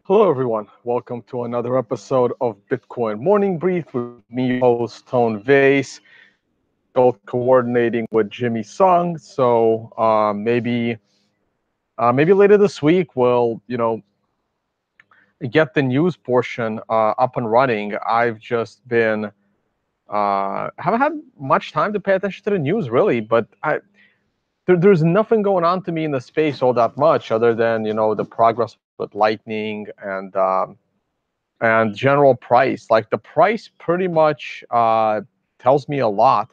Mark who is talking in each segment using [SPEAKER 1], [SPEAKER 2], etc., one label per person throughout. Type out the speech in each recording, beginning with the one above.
[SPEAKER 1] Hello, everyone. Welcome to another episode of Bitcoin Morning Brief with me, your host, Tone Vase, both coordinating with Jimmy Sung. So maybe later this week we'll, get the news portion up and running. I've just been haven't had much time to pay attention to the news really, but there's nothing going on to me in the space all that much other than the progress with Lightning and general price. Like the price pretty much tells me a lot.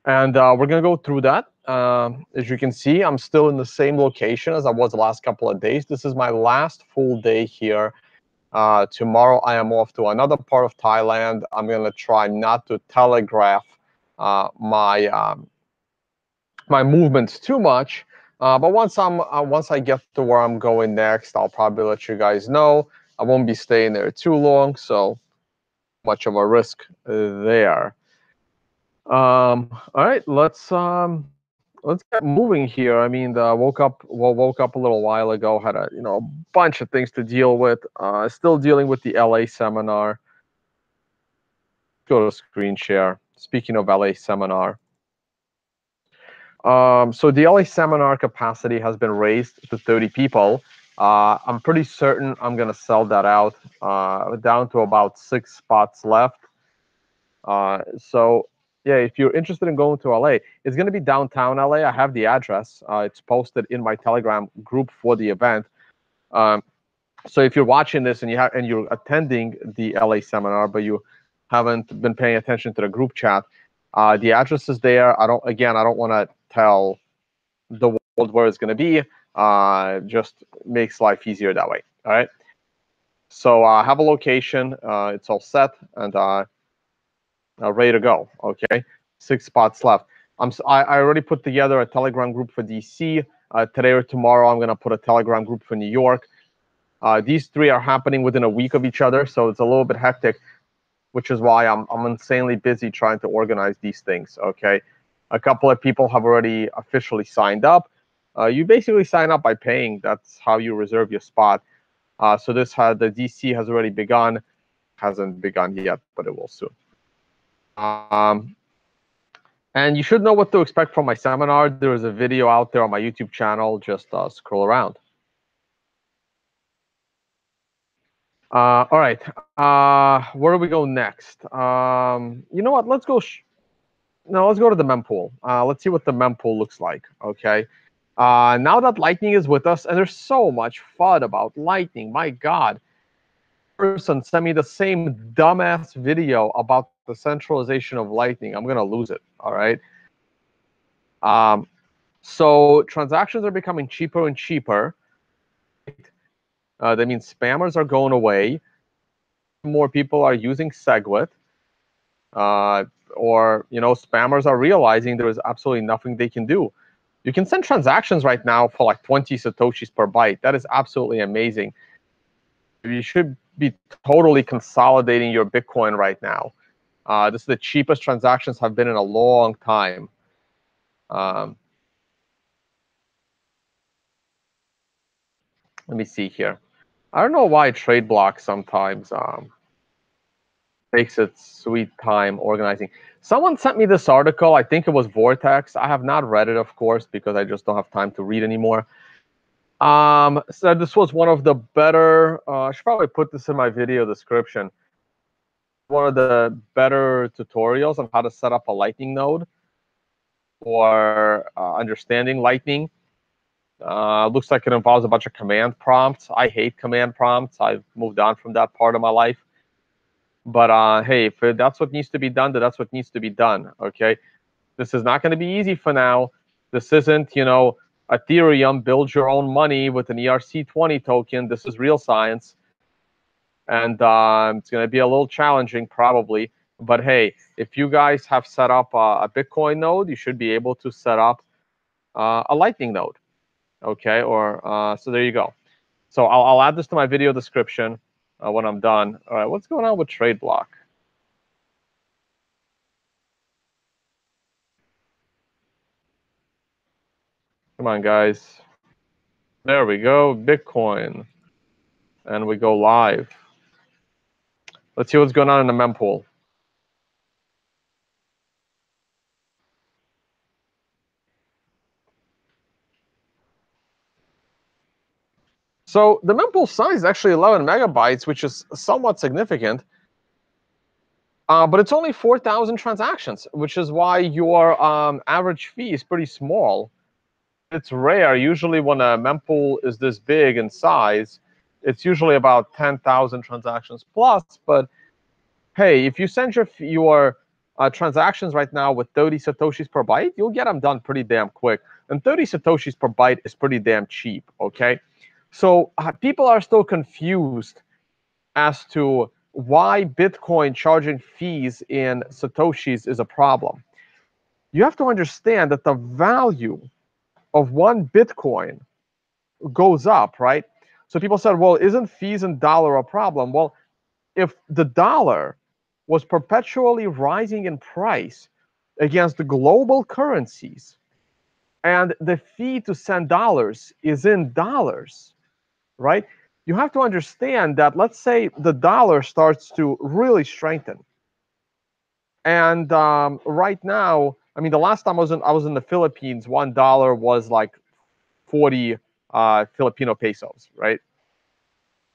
[SPEAKER 1] And we're going to go through that. As you can see, I'm still in the same location as I was the last couple of days. This is my last full day here. Tomorrow, I am off to another part of Thailand. I'm going to try not to telegraph my movements too much. But once I get to where I'm going next, I'll probably let you guys know. I won't be staying there too long, so much of a risk there. All right, let's get moving here. I mean, woke up a little while ago. Had a bunch of things to deal with. Still dealing with the LA seminar. Go to screen share. Speaking of LA seminar, so the LA seminar capacity has been raised to 30 people. I'm pretty certain I'm gonna sell that out down to about 6 spots left. So yeah, if you're interested in going to LA, it's going to be downtown LA. I have the address. It's posted in my Telegram group for the event. Um, so if you're watching this and you're attending the LA seminar, but you haven't been paying attention to the group chat, the address is there. I don't want to tell the world where it's going to be. Just makes life easier that way. All right. So I have a location. It's all set and ready to go. Okay, 6 spots left. I already put together a Telegram group for DC. Today or tomorrow, I'm gonna put a Telegram group for New York. These three are happening within a week of each other, so it's a little bit hectic, which is why I'm insanely busy trying to organize these things. Okay, a couple of people have already officially signed up. You basically sign up by paying. That's how you reserve your spot. So the DC has already begun. Hasn't begun yet, but it will soon. Um, And you should know what to expect from my seminar. There is a video out there on my YouTube channel. Just scroll around. All right. Where do we go next? You know what? Let's go. No, let's go to the mempool. Let's see what the mempool looks like. Okay. Now that Lightning is with us, and there's so much fun about Lightning. My God, person sent me the same dumbass video about the centralization of Lightning. I'm gonna lose it. All right. Um, So transactions are becoming cheaper and cheaper. That means spammers are going away. More people are using SegWit, uh, or spammers are realizing there is absolutely nothing they can do. You can send transactions right now for like 20 satoshis per byte. That is absolutely amazing. You should be totally consolidating your Bitcoin right now. This is the cheapest transactions have been in a long time. Um, Let me see here. I don't know why trade blocks sometimes takes its sweet time organizing. Someone sent me this article. I think it was Vortex. I have not read it, of course, because I just don't have time to read anymore. So this was one of the better. I should probably put this in my video description. One of the better tutorials on how to set up a Lightning node for understanding Lightning. Looks like it involves a bunch of command prompts. I hate command prompts. I've moved on from that part of my life. But hey, if that's what needs to be done, then that's what needs to be done. Okay, this is not going to be easy for now. This isn't, Ethereum. Build your own money with an ERC20 token. This is real science, and it's going to be a little challenging probably. But hey, if you guys have set up a Bitcoin node, you should be able to set up a Lightning node. Okay, or so there you go. So I'll add this to my video description when I'm done. All right, what's going on with trade block? Come on, guys. There we go. Bitcoin. and we go live. Let's see what's going on in the mempool. So the mempool size is actually 11 megabytes, which is somewhat significant. But it's only 4,000 transactions, which is why your average fee is pretty small. It's rare. Usually when a mempool is this big in size, it's usually about 10,000 transactions plus. But hey, if you send your transactions right now with 30 Satoshis per byte, you'll get them done pretty damn quick. And 30 Satoshis per byte is pretty damn cheap, okay? So people are still confused as to why Bitcoin charging fees in Satoshis is a problem. You have to understand that the value of one Bitcoin goes up, right? So people said, well, isn't fees in dollar a problem? Well, if the dollar was perpetually rising in price against the global currencies, and the fee to send dollars is in dollars, right? You have to understand that, let's say the dollar starts to really strengthen. And right now, I mean, the last time I was in the Philippines, $1 was like 40 Filipino pesos, right?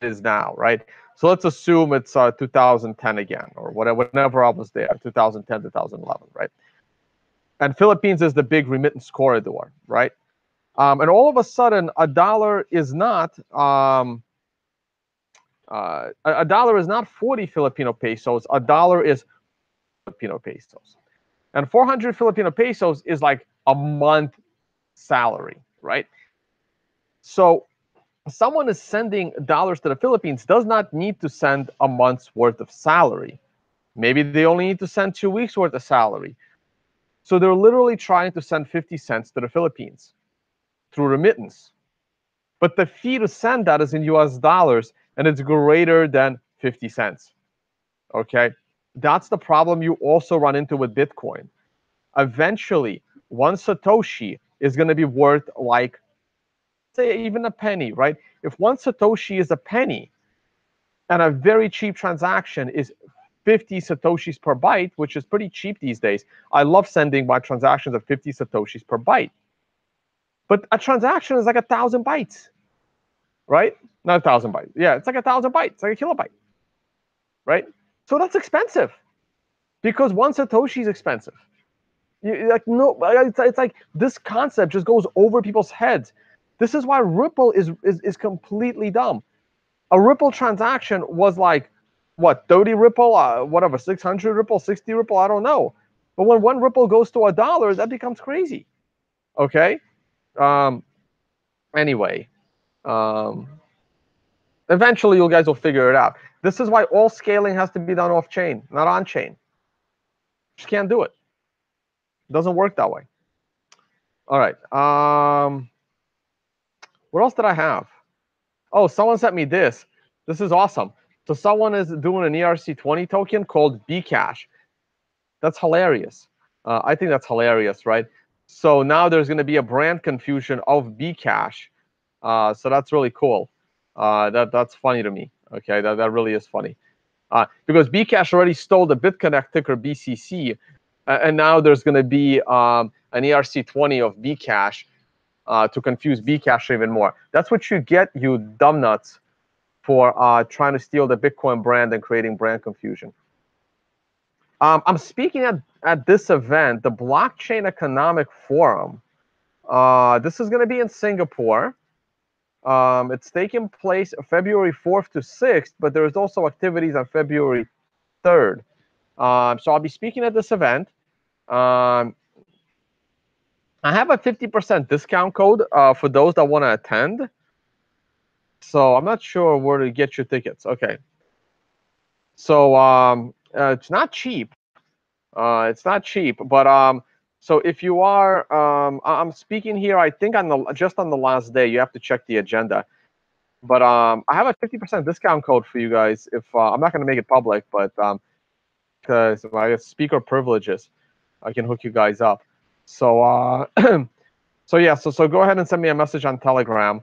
[SPEAKER 1] It is now, right? So let's assume it's 2010 again, or whatever, whenever I was there, 2010, 2011, right? And Philippines is the big remittance corridor, right? And all of a sudden, a dollar is not a dollar is not 40 Filipino pesos. A dollar is Filipino pesos, and 400 Filipino pesos is like a month salary, right? So someone is sending dollars to the Philippines does not need to send a month's worth of salary. Maybe they only need to send 2 weeks worth of salary. So they're literally trying to send 50 cents to the Philippines through remittance. But the fee to send that is in US dollars, and it's greater than 50 cents. Okay? That's the problem you also run into with Bitcoin. Eventually, one Satoshi is going to be worth like, say, even a penny, right? If one Satoshi is a penny, and a very cheap transaction is 50 Satoshis per byte, which is pretty cheap these days. I love sending my transactions at 50 Satoshis per byte. But a transaction is like 1,000 bytes, right? Not 1,000 bytes. Yeah, it's like 1,000 bytes, it's like a kilobyte, right? So that's expensive because one Satoshi is expensive. Like no, it's like this concept just goes over people's heads. This is why Ripple is completely dumb. A Ripple transaction was like, what, 30 Ripple, whatever, 600 Ripple, 60 Ripple, I don't know. But when one Ripple goes to $1, that becomes crazy. Okay. Anyway, eventually you guys will figure it out. This is why all scaling has to be done off chain, not on chain. Just can't do it. It doesn't work that way. All right. What else did I have? Oh, someone sent me this. This is awesome. So someone is doing an ERC20 token called Bcash. That's hilarious. I think that's hilarious, right? So now there's going to be a brand confusion of Bcash. So that's really cool. That's funny to me. Okay, that really is funny. Because Bcash already stole the BitConnect ticker BCC, and now there's going to be an ERC20 of Bcash to confuse Bcash even more. That's what you get, you dumb nuts, for trying to steal the Bitcoin brand and creating brand confusion. I'm speaking at this event, the Blockchain Economic Forum. This is going to be in Singapore. It's taking place February 4th to 6th, but there's also activities on February 3rd. So I'll be speaking at this event. I have a 50% discount code for those that want to attend. So I'm not sure where to get your tickets. Okay. So it's not cheap. It's not cheap, but so if you are, I'm speaking here, I think just on the last day. You have to check the agenda. But I have a 50% discount code for you guys. If I'm not going to make it public, but because I guess speaker privileges, I can hook you guys up. So so yeah, so go ahead and send me a message on Telegram.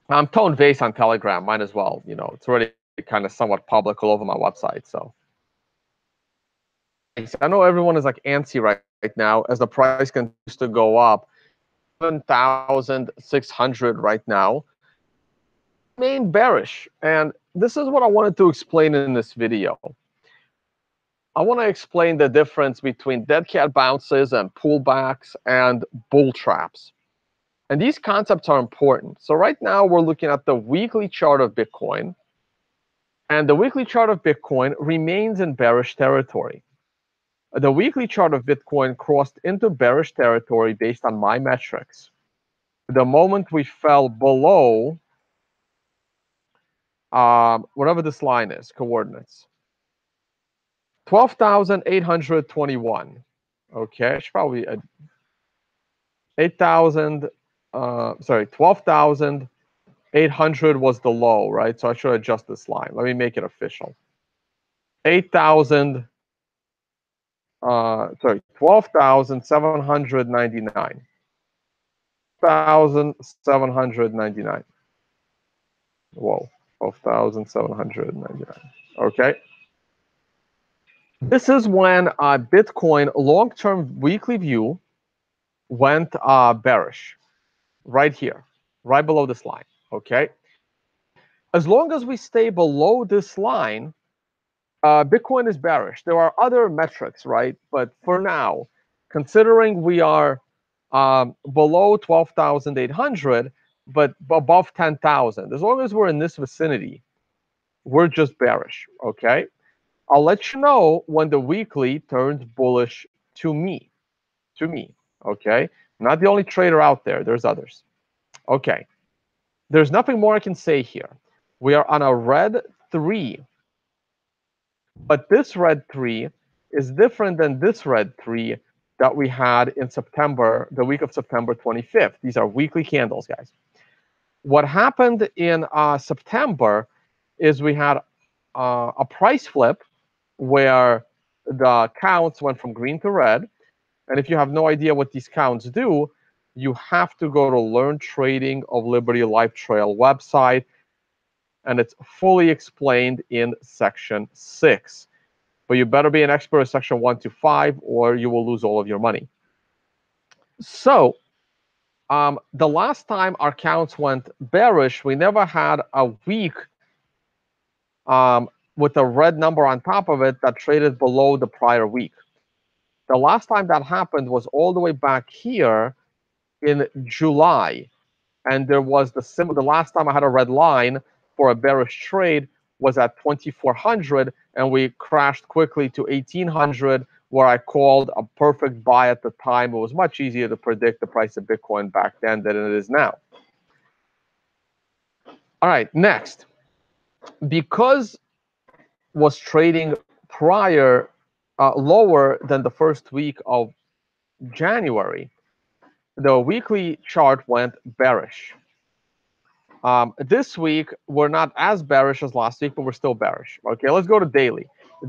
[SPEAKER 1] I'm tone based on Telegram. Might as well. It's already kind of somewhat public all over my website. So I know everyone is like antsy right now as the price continues to go up. 7,600 right now. Remain bearish, and this is what I wanted to explain in this video. I want to explain the difference between dead cat bounces and pullbacks and bull traps. And these concepts are important. So right now we're looking at the weekly chart of Bitcoin, and the weekly chart of Bitcoin remains in bearish territory. The weekly chart of Bitcoin crossed into bearish territory based on my metrics. The moment we fell below whatever this line is, coordinates, 12,821. Okay, I should probably 8,000. Sorry, 12,800 was the low, right? So I should adjust this line. Let me make it official. 8,000. Sorry, 12,799. 1,799. Whoa, 12,799. Okay. This is when Bitcoin long-term weekly view went bearish, right here, right below this line. Okay. As long as we stay below this line, Bitcoin is bearish. There are other metrics, right? But for now, considering we are below 12,800, but above 10,000, as long as we're in this vicinity, we're just bearish. Okay. I'll let you know when the weekly turns bullish to me. Okay. Not the only trader out there. There's others. Okay. There's nothing more I can say here. We are on a red 3. But this red 3 is different than this red 3 that we had in September, the week of September 25th. These are weekly candles, guys. What happened in September is we had a price flip where the counts went from green to red. And if you have no idea what these counts do, you have to go to Learn Trading of Liberty Life Trail website, and it's fully explained in section 6. But you better be an expert at section 1 to 5, or you will lose all of your money. So the last time our counts went bearish, we never had a week with a red number on top of it that traded below the prior week. The last time that happened was all the way back here in July. And there was the last time I had a red line for a bearish trade was at 2,400, and we crashed quickly to 1,800, where I called a perfect buy at the time. It was much easier to predict the price of Bitcoin back then than it is now. All right, next. Because was trading prior lower than the first week of January, the weekly chart went bearish. This week, we're not as bearish as last week, but we're still bearish. Okay, let's go to daily.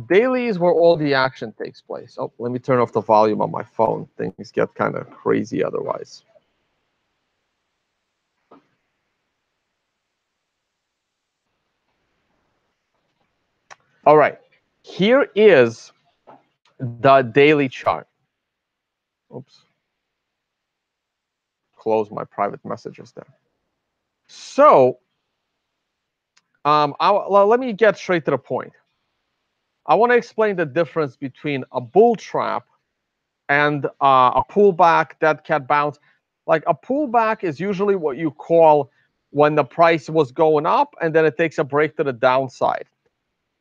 [SPEAKER 1] Daily is where all the action takes place. Oh, let me turn off the volume on my phone. Things get kind of crazy otherwise. All right, here is the daily chart. Oops. Close my private messages there. So, let me get straight to the point. I want to explain the difference between a bull trap and a pullback, dead cat bounce. Like a pullback is usually what you call when the price was going up and then it takes a break to the downside.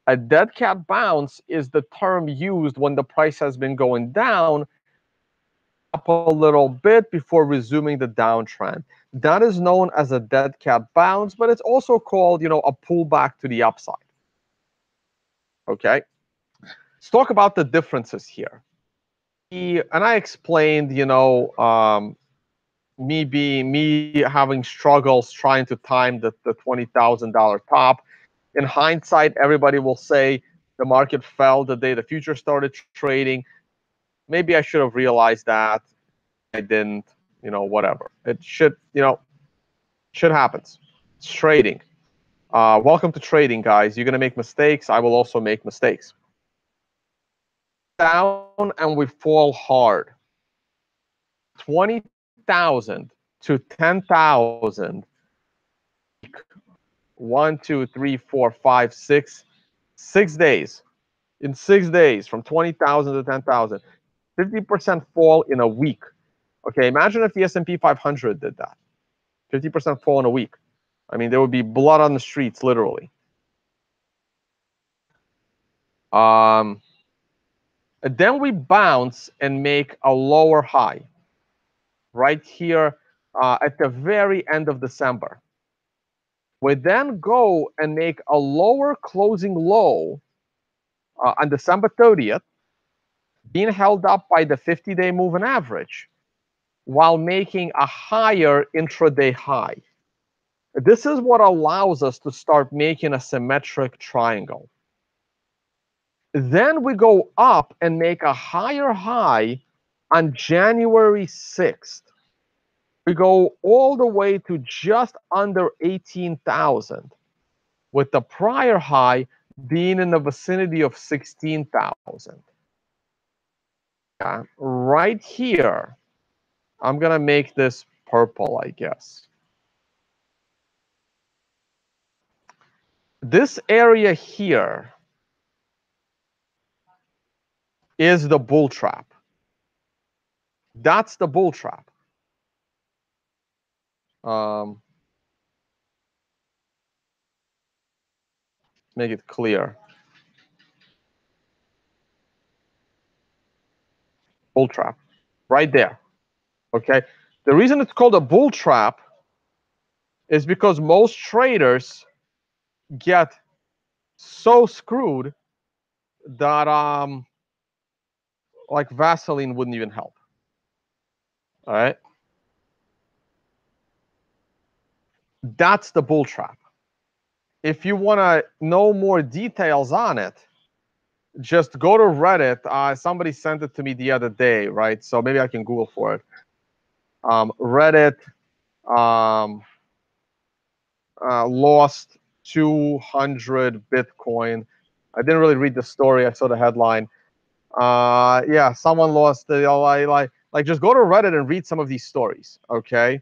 [SPEAKER 1] A dead cat bounce is the term used when the price has been going down up a little bit before resuming the downtrend. That is known as a dead cat bounce, but it's also called, a pullback to the upside. Okay, let's talk about the differences here. And I explained, me having struggles trying to time the $20,000 top. In hindsight, everybody will say the market fell the day the future started trading. Maybe I should have realized that. I didn't, whatever. It should, shit happens. It's trading. Welcome to trading, guys. You're going to make mistakes. I will also make mistakes. Down and we fall hard. 20,000 to 10,000. 1, 2, 3, 4, 5, 6. 6 days. In 6 days, from 20,000 to 10,000. 50% fall in a week. Okay, imagine if the S&P 500 did that. 50% fall in a week. I mean, there would be blood on the streets, literally. And then we bounce and make a lower high right here at the very end of December. We then go and make a lower closing low on December 30th, being held up by the 50-day moving average, while making a higher intraday high. This is what allows us to start making a symmetric triangle. Then we go up and make a higher high on January 6th. We go all the way to just under 18,000, with the prior high being in the vicinity of 16,000. Right here, I'm going to make this purple, I guess. This area here is the bull trap. That's the bull trap. Make it clear. Bull trap, right there. Okay. The reason it's called a bull trap is because most traders get so screwed that like Vaseline wouldn't even help. All right. That's the bull trap. If you want to know more details on it, just go to Reddit. Somebody sent it to me the other day, right? So maybe I can Google for it. Reddit lost 200 Bitcoin. I didn't really read the story. I saw the headline. Yeah, someone lost. Like just go to Reddit and read some of these stories. Okay.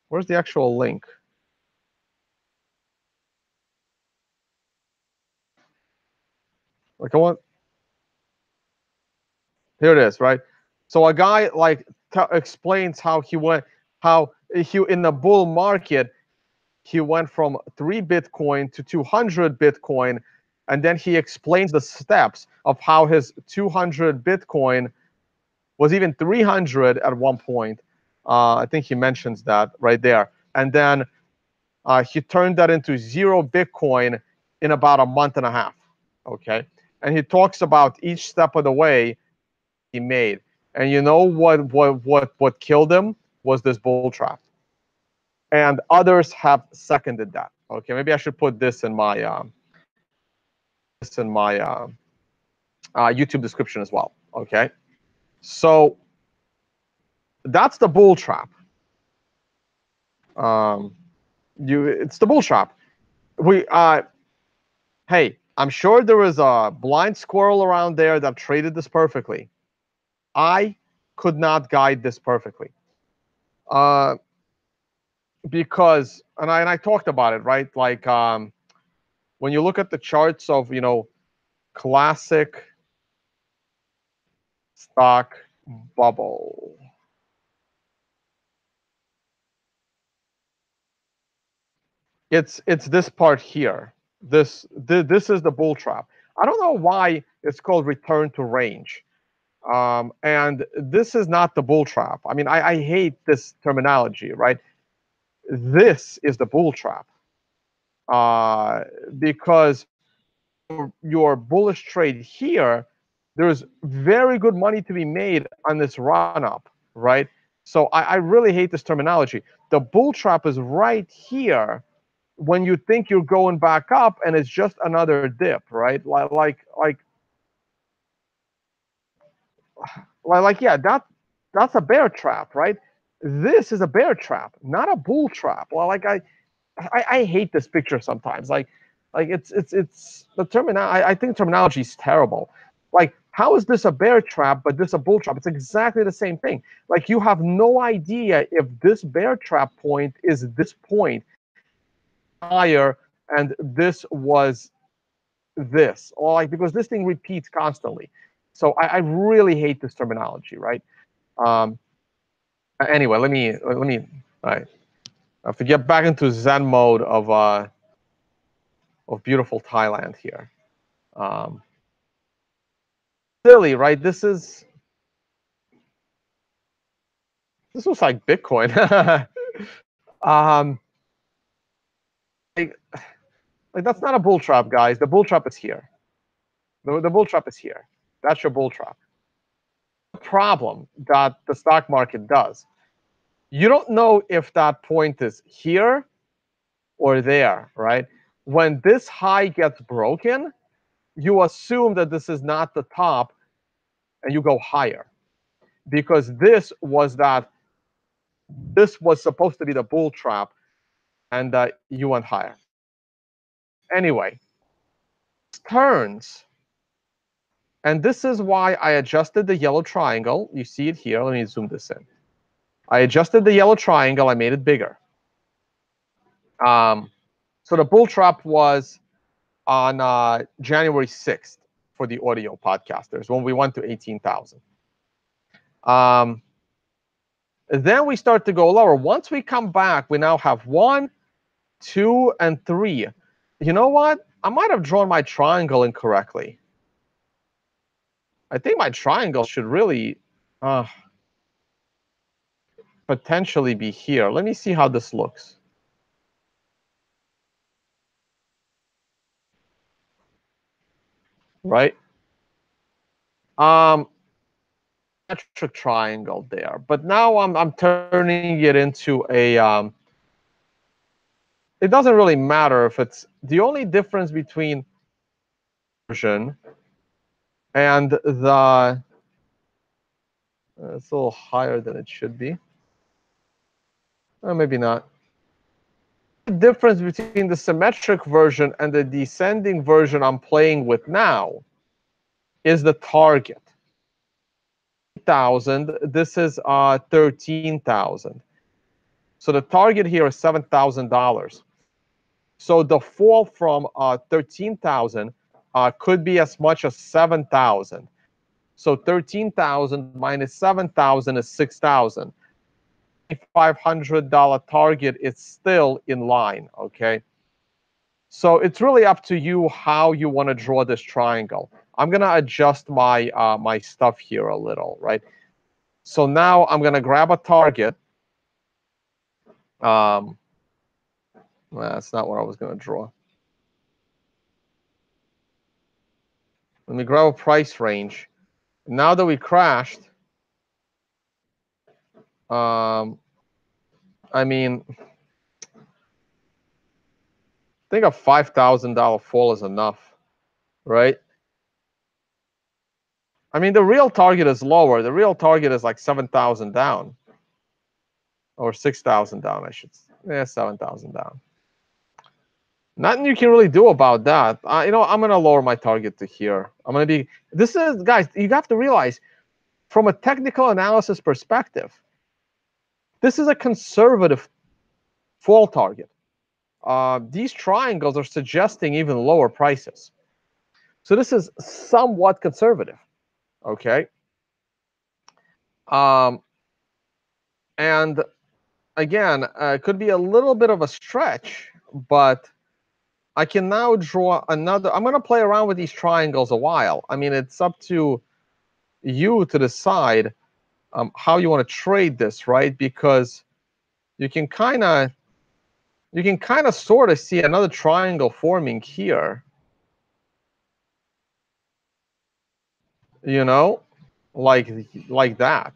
[SPEAKER 1] Where's the actual link? Like I want. Here it is, right? So a guy like explains how he in the bull market he went from 3 Bitcoin to 200 Bitcoin, and then he explains the steps of how his 200 Bitcoin was even 300 at one point. I think he mentions that right there, and then he turned that into 0 Bitcoin in about a month and a half. Okay, and he talks about each step of the way he made. And you know what killed him was this bull trap. And others have seconded that. Okay, maybe I should put this in my YouTube description as well. Okay, so that's the bull trap. It's the bull trap. Hey, I'm sure there was a blind squirrel around there that traded this perfectly. I could not guide this perfectly. Because I talked about it, right? Like when you look at the charts of classic stock bubble, it's this part here. This is the bull trap. I don't know why it's called return to range. And this is not the bull trap. I mean, I hate this terminology, right? This is the bull trap. Because your bullish trade here, there's very good money to be made on this run up, right? So I really hate this terminology. The bull trap is right here when you think you're going back up and it's just another dip, right? Like yeah, that's a bear trap, right? This is a bear trap, not a bull trap. Well, like I hate this picture sometimes. Like it's the terminology. I think terminology is terrible. Like, how is this a bear trap, but this a bull trap? It's exactly the same thing. Like, you have no idea if this bear trap point is this point higher, and this was this, or like, because this thing repeats constantly. So I really hate this terminology, right? Um, anyway, let me. All right, I have to get back into Zen mode of beautiful Thailand here. Um, Silly, right? This was like Bitcoin. um, like, like, that's not a bull trap, guys. The bull trap is here. The bull trap is here. That's your bull trap. The problem that the stock market does, you don't know if that point is here or there, right? When this high gets broken, you assume that this is not the top, and you go higher, because this was supposed to be the bull trap, and you went higher. Anyway, turns, and this is why I adjusted the yellow triangle. You see it here. Let me zoom this in. I adjusted the yellow triangle. I made it bigger. So the bull trap was on January 6th for the audio podcasters, when we went to 18,000. Then we start to go lower. Once we come back, we now have 1, 2, and 3. You know what? I might have drawn my triangle incorrectly. I think my triangle should really potentially be here. Let me see how this looks. Right? Metric triangle there. But now I'm turning it into a it doesn't really matter if it's the only difference between version and the it's a little higher than it should be. Maybe not. The difference between the symmetric version and the descending version I'm playing with now is the target. 1,000. This is 13,000. So the target here is $7,000. So the fall from 13,000 could be as much as 7,000. So 13,000 minus 7,000 is 6,000. $500 target is still in line, okay? So it's really up to you how you want to draw this triangle. I'm going to adjust my my stuff here a little, right? So now I'm going to grab a target. Well, that's not what I was going to draw. Let me grab a price range. Now that we crashed, I mean, I think a $5,000 fall is enough, right? I mean, the real target is lower. The real target is like 7,000 down, or 6,000 down, I should say. Yeah, 7,000 down. Nothing you can really do about that. You know, I'm going to lower my target to here. I'm going to be, this is, guys, you have to realize, from a technical analysis perspective, this is a conservative fall target. These triangles are suggesting even lower prices. So this is somewhat conservative, okay? And again, it could be a little bit of a stretch, but I can now draw another. I'm going to play around with these triangles a while. I mean, it's up to you to decide how you want to trade this, right? Because you can kind of sort of see another triangle forming here. You know, like that.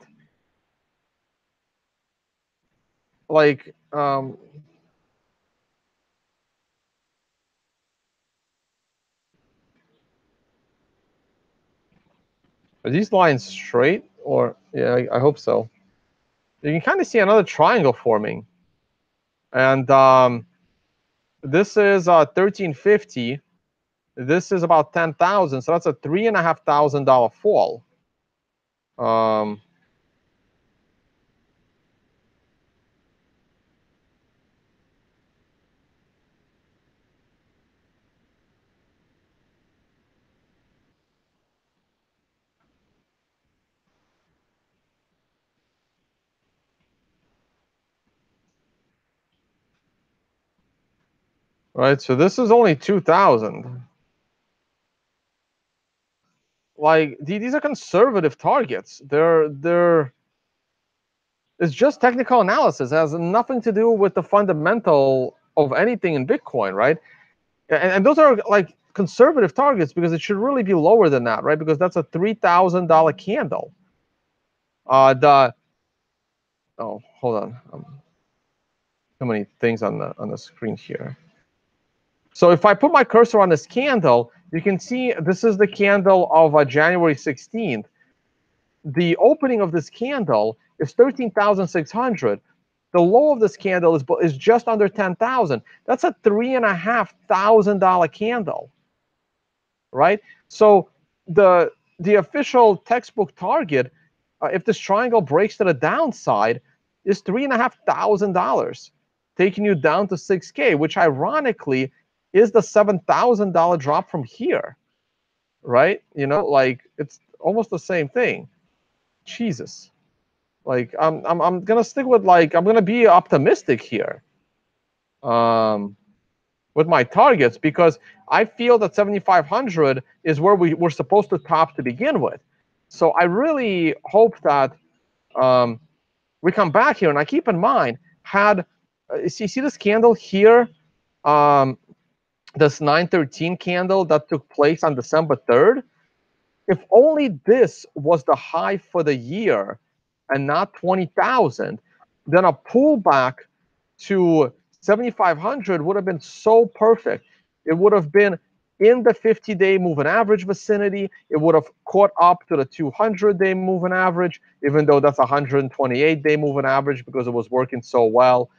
[SPEAKER 1] Like are these lines straight? Or yeah, I hope so. You can kind of see another triangle forming. And this is 1350. This is about 10,000. So that's a $3,500 fall. Um, right. So this is only 2,000. Like these are conservative targets. It's just technical analysis. It has nothing to do with the fundamental of anything in Bitcoin, right? And those are like conservative targets because it should really be lower than that, right? Because that's a $3,000 candle. The oh, hold on, too many things on the screen here. So if I put my cursor on this candle, you can see this is the candle of January 16th. The opening of this candle is 13,600. The low of this candle is just under 10,000. That's a $3,500 candle, right? So the official textbook target, if this triangle breaks to the downside, is $3,500, taking you down to 6K, which ironically is the $7,000 drop from here, right? You know, like it's almost the same thing. Jesus. Like I'm gonna stick with like I'm gonna be optimistic here with my targets because I feel that 7,500 is where we're supposed to top to begin with. So I really hope that we come back here. And I keep in mind, had see this candle here, this 913 candle that took place on December 3rd. If only this was the high for the year and not 20,000, then a pullback to 7,500 would have been so perfect. It would have been in the 50-day moving average vicinity. It would have caught up to the 200-day moving average, even though that's a 128-day moving average because it was working so well.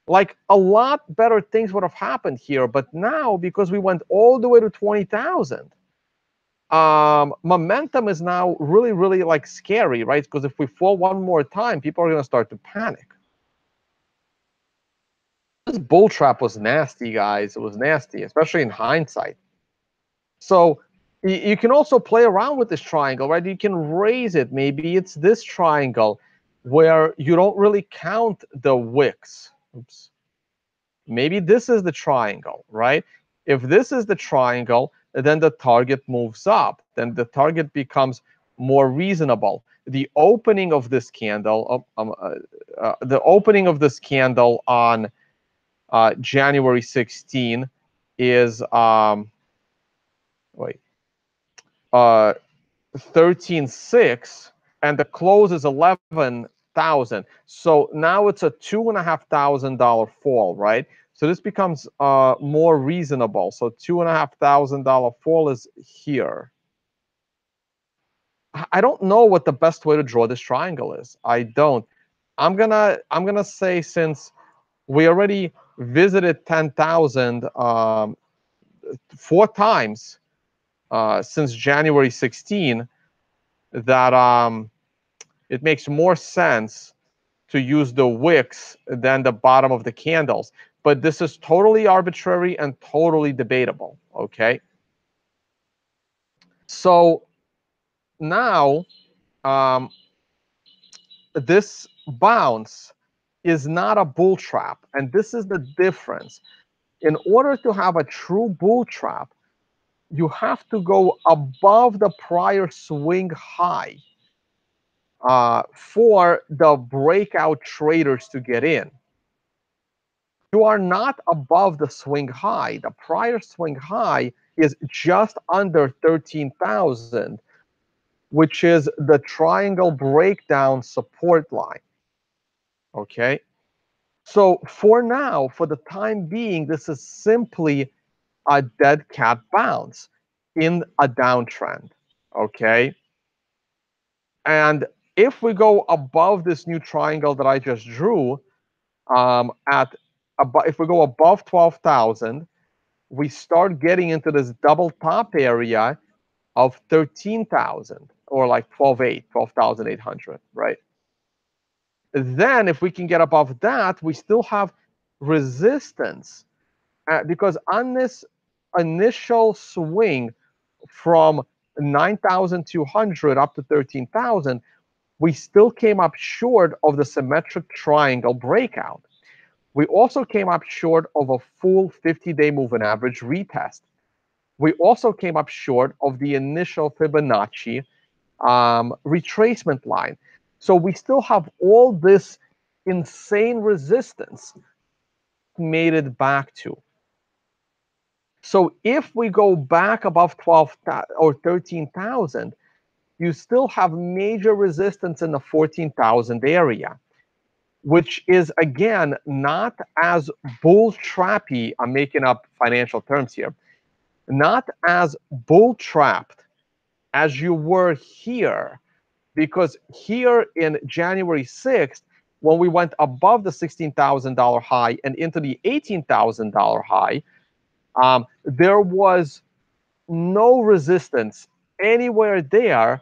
[SPEAKER 1] Like a lot better things would have happened here. But now, because we went all the way to 20,000, momentum is now really, really like scary, right? Because if we fall one more time, people are going to start to panic. This bull trap was nasty, guys. It was nasty, especially in hindsight. So you can also play around with this triangle, right? You can raise it. Maybe it's this triangle where you don't really count the wicks. Oops. Maybe this is the triangle, right? If this is the triangle, then the target moves up. Then the target becomes more reasonable. The opening of this candle, the opening of this candle on January 16 is wait, 13.6, and the close is 11,000. So now it's a $2,500 fall, right? So this becomes more reasonable. So $2,500 fall is here. I don't know what the best way to draw this triangle is. I don't. I'm gonna say, since we already visited 10,000 4 times since January 16, that it makes more sense to use the wicks than the bottom of the candles. But this is totally arbitrary and totally debatable, okay? So now this bounce is not a bull trap, and this is the difference. In order to have a true bull trap, you have to go above the prior swing high for the breakout traders to get in. You are not above the swing high. The prior swing high is just under 13,000, which is the triangle breakdown support line. Okay. So for now, for the time being, this is simply a dead cat bounce in a downtrend. Okay. And If we go above this new triangle that I just drew, if we go above 12,000, we start getting into this double top area of 13,000, or like 12,800, right? Then if we can get above that, we still have resistance, because on this initial swing from 9,200 up to 13,000, we still came up short of the symmetric triangle breakout. We also came up short of a full 50-day moving average retest. We also came up short of the initial Fibonacci retracement line. So we still have all this insane resistance made it back to. So if we go back above 12,000 or 13,000, you still have major resistance in the 14,000 area, which is, again, not as bull trappy. I'm making up financial terms here. Not as bull trapped as you were here, because here in January 6th, when we went above the $16,000 high and into the $18,000 high, there was no resistance anywhere there,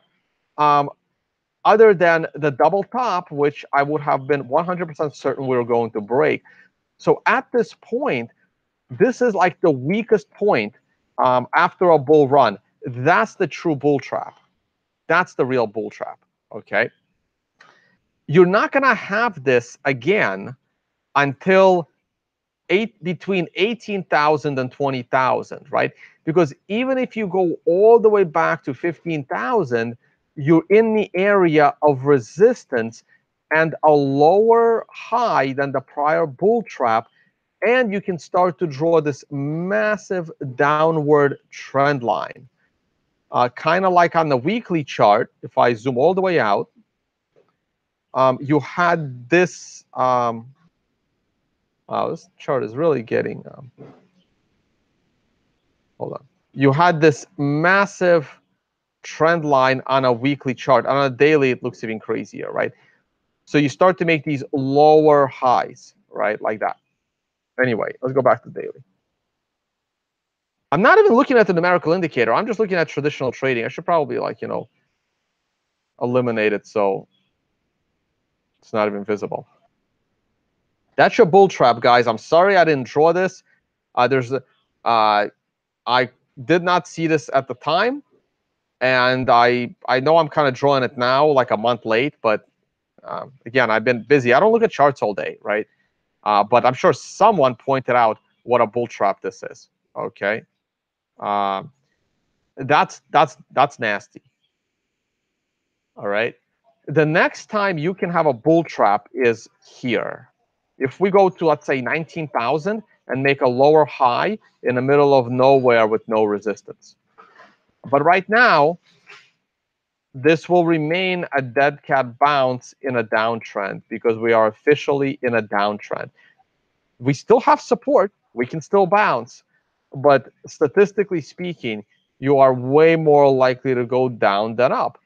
[SPEAKER 1] other than the double top, which I would have been 100% certain we were going to break. So at this point, this is like the weakest point after a bull run. That's the true bull trap. That's the real bull trap, okay? You're not going to have this again until between 18,000 and 20,000, right? Because even if you go all the way back to 15,000, you're in the area of resistance and a lower high than the prior bull trap, and you can start to draw this massive downward trend line. Kind of like on the weekly chart, if I zoom all the way out, you had this. Wow, this chart is really getting. Hold on. You had this massive trend line on a weekly chart. On a daily, it looks even crazier, right? So you start to make these lower highs, right, like that. Anyway, let's go back to daily. I'm not even looking at the numerical indicator. I'm just looking at traditional trading. I should probably, like, eliminate it so it's not even visible. That's your bull trap, guys. I'm sorry I didn't draw this. I did not see this at the time, and I know I'm kind of drawing it now, like a month late. But again, I've been busy. I don't look at charts all day, right? But I'm sure someone pointed out what a bull trap this is. Okay, that's nasty. All right. The next time you can have a bull trap is here. If we go to, let's say, 19,000 and make a lower high in the middle of nowhere with no resistance. But right now, this will remain a dead cat bounce in a downtrend because we are officially in a downtrend. We still have support. We can still bounce. But statistically speaking, you are way more likely to go down than up.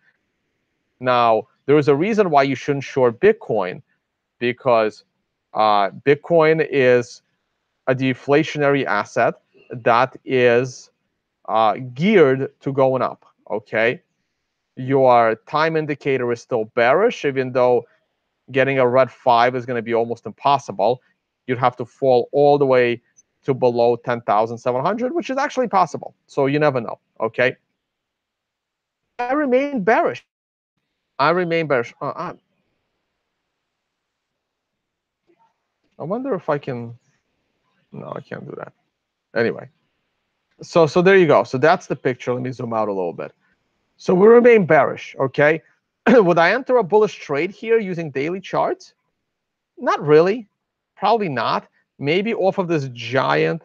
[SPEAKER 1] Now, there is a reason why you shouldn't short Bitcoin, because Bitcoin is a deflationary asset that is geared to going up, okay? Your time indicator is still bearish, even though getting a red 5 is going to be almost impossible. You'd have to fall all the way to below 10,700, which is actually possible. So you never know, okay? I remain bearish. I remain bearish. I wonder if I can. No, I can't do that. Anyway, so there you go. So that's the picture. Let me zoom out a little bit. So we remain bearish, okay? Would I enter a bullish trade here using daily charts? Not really. Probably not. Maybe off of this giant,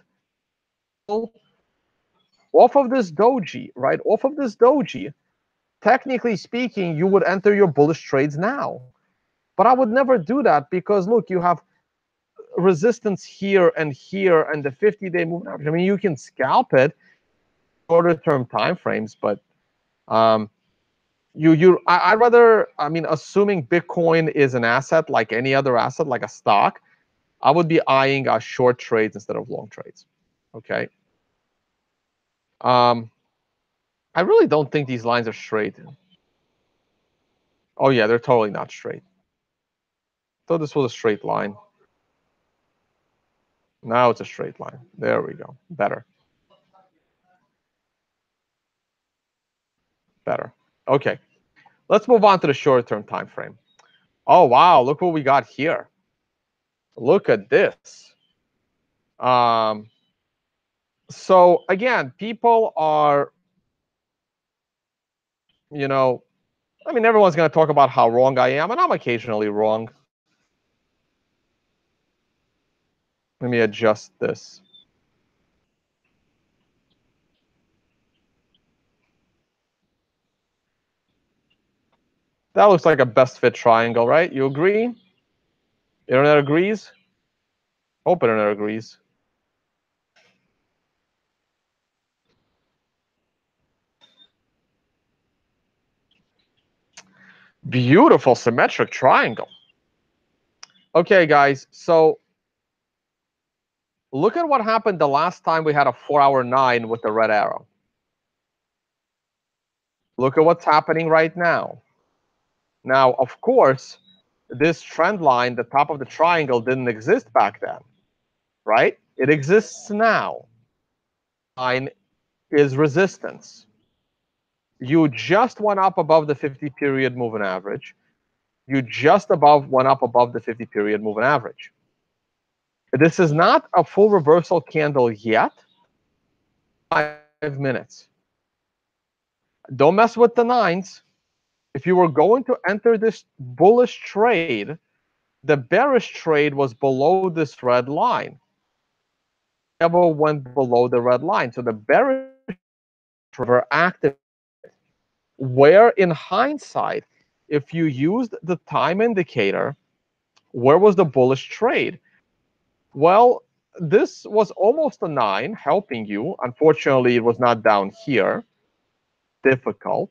[SPEAKER 1] off of this doji, right? Off of this doji, technically speaking, you would enter your bullish trades now. But I would never do that because, look, you have resistance here, and the 50-day moving average. I mean, you can scalp it shorter term time frames, but I'd rather, I mean, assuming Bitcoin is an asset like any other asset, like a stock, I would be eyeing short trades instead of long trades. Okay. I really don't think these lines are straight. Oh yeah, they're totally not straight. Thought this was a straight line. Now it's a straight line. There we go. Better. Better. Okay. Let's move on to the short-term time frame. Oh wow, look what we got here. Look at this. So again, people are, you know, I mean, everyone's going to talk about how wrong I am, and I'm occasionally wrong. Let me adjust this. That looks like a best fit triangle, right? You agree? Internet agrees? Hope internet agrees. Beautiful symmetric triangle. Okay, guys, so look at what happened the last time we had a 4-hour 9 with the red arrow. Look at what's happening right now. Now, of course, this trend line, the top of the triangle, didn't exist back then, right? It exists now. Line is resistance. You just went up above the 50-period moving average. You just went up above the 50-period moving average. This is not a full reversal candle yet. 5 minutes. Don't mess with the 9s. If you were going to enter this bullish trade, the bearish trade was below this red line. Never went below the red line. So the bearish were active. Where in hindsight, if you used the time indicator, where was the bullish trade? Well, this was almost a 9 helping you. Unfortunately, it was not down here. Difficult.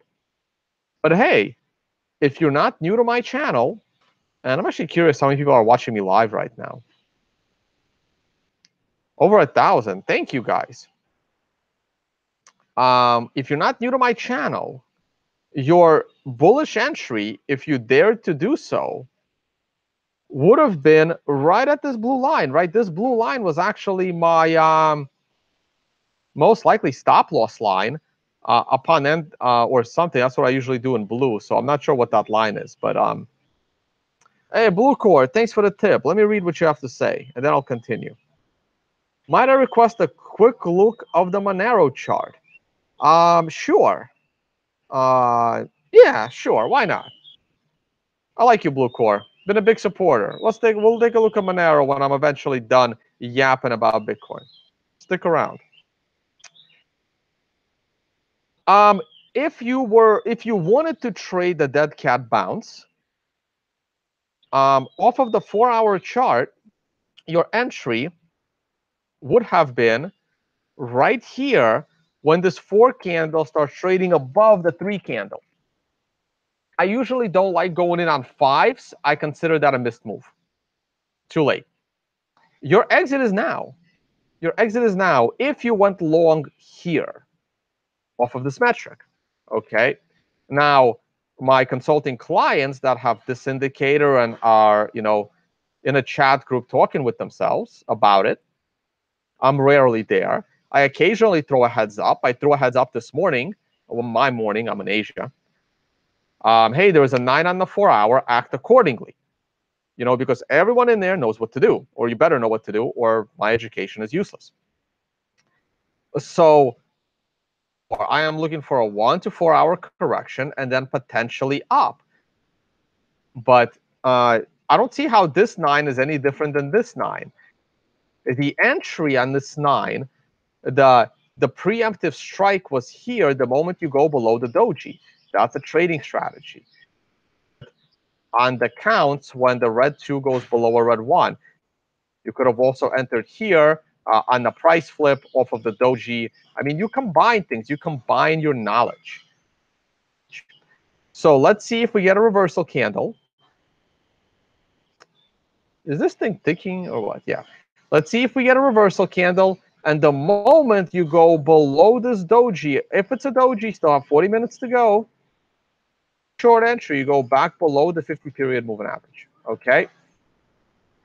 [SPEAKER 1] But hey, if you're not new to my channel, and I'm actually curious how many people are watching me live right now. Over 1,000. Thank you, guys. If you're not new to my channel, your bullish entry, if you dared to do so, would have been right at this blue line, right? This blue line was actually my most likely stop loss line upon end or something. That's what I usually do in blue. So I'm not sure what that line is, but hey, Blue Core, thanks for the tip. Let me read what you have to say, and then I'll continue. Might I request a quick look of the Monero chart? Sure. Yeah, sure. Why not? I like you, Blue Core. Been a big supporter. We'll take a look at Monero when I'm eventually done yapping about Bitcoin. Stick around. If you wanted to trade the dead cat bounce, off of the 4-hour chart, your entry would have been right here when this 4 candle starts trading above the 3 candle. I usually don't like going in on 5s. I consider that a missed move. Too late. Your exit is now. Your exit is now if you went long here off of this metric. Okay. Now, my consulting clients that have this indicator and are, in a chat group talking with themselves about it, I'm rarely there. I occasionally throw a heads up. I threw a heads up this morning. Well, my morning, I'm in Asia. Hey, there was a 9 on the 4-hour. Act accordingly. Because everyone in there knows what to do, or you better know what to do, or my education is useless. So I am looking for a 1 to 4-hour correction and then potentially up. But I don't see how this 9 is any different than this 9. The entry on this 9, the preemptive strike was here the moment you go below the doji. That's a trading strategy. On the counts, when the red 2 goes below a red 1, you could have also entered here on the price flip off of the doji. I mean, you combine things. You combine your knowledge. So let's see if we get a reversal candle. Is this thing ticking or what? Yeah. Let's see if we get a reversal candle. And the moment you go below this doji, if it's a doji, still have 40 minutes to go. Short entry, you go back below the 50-period moving average. Okay.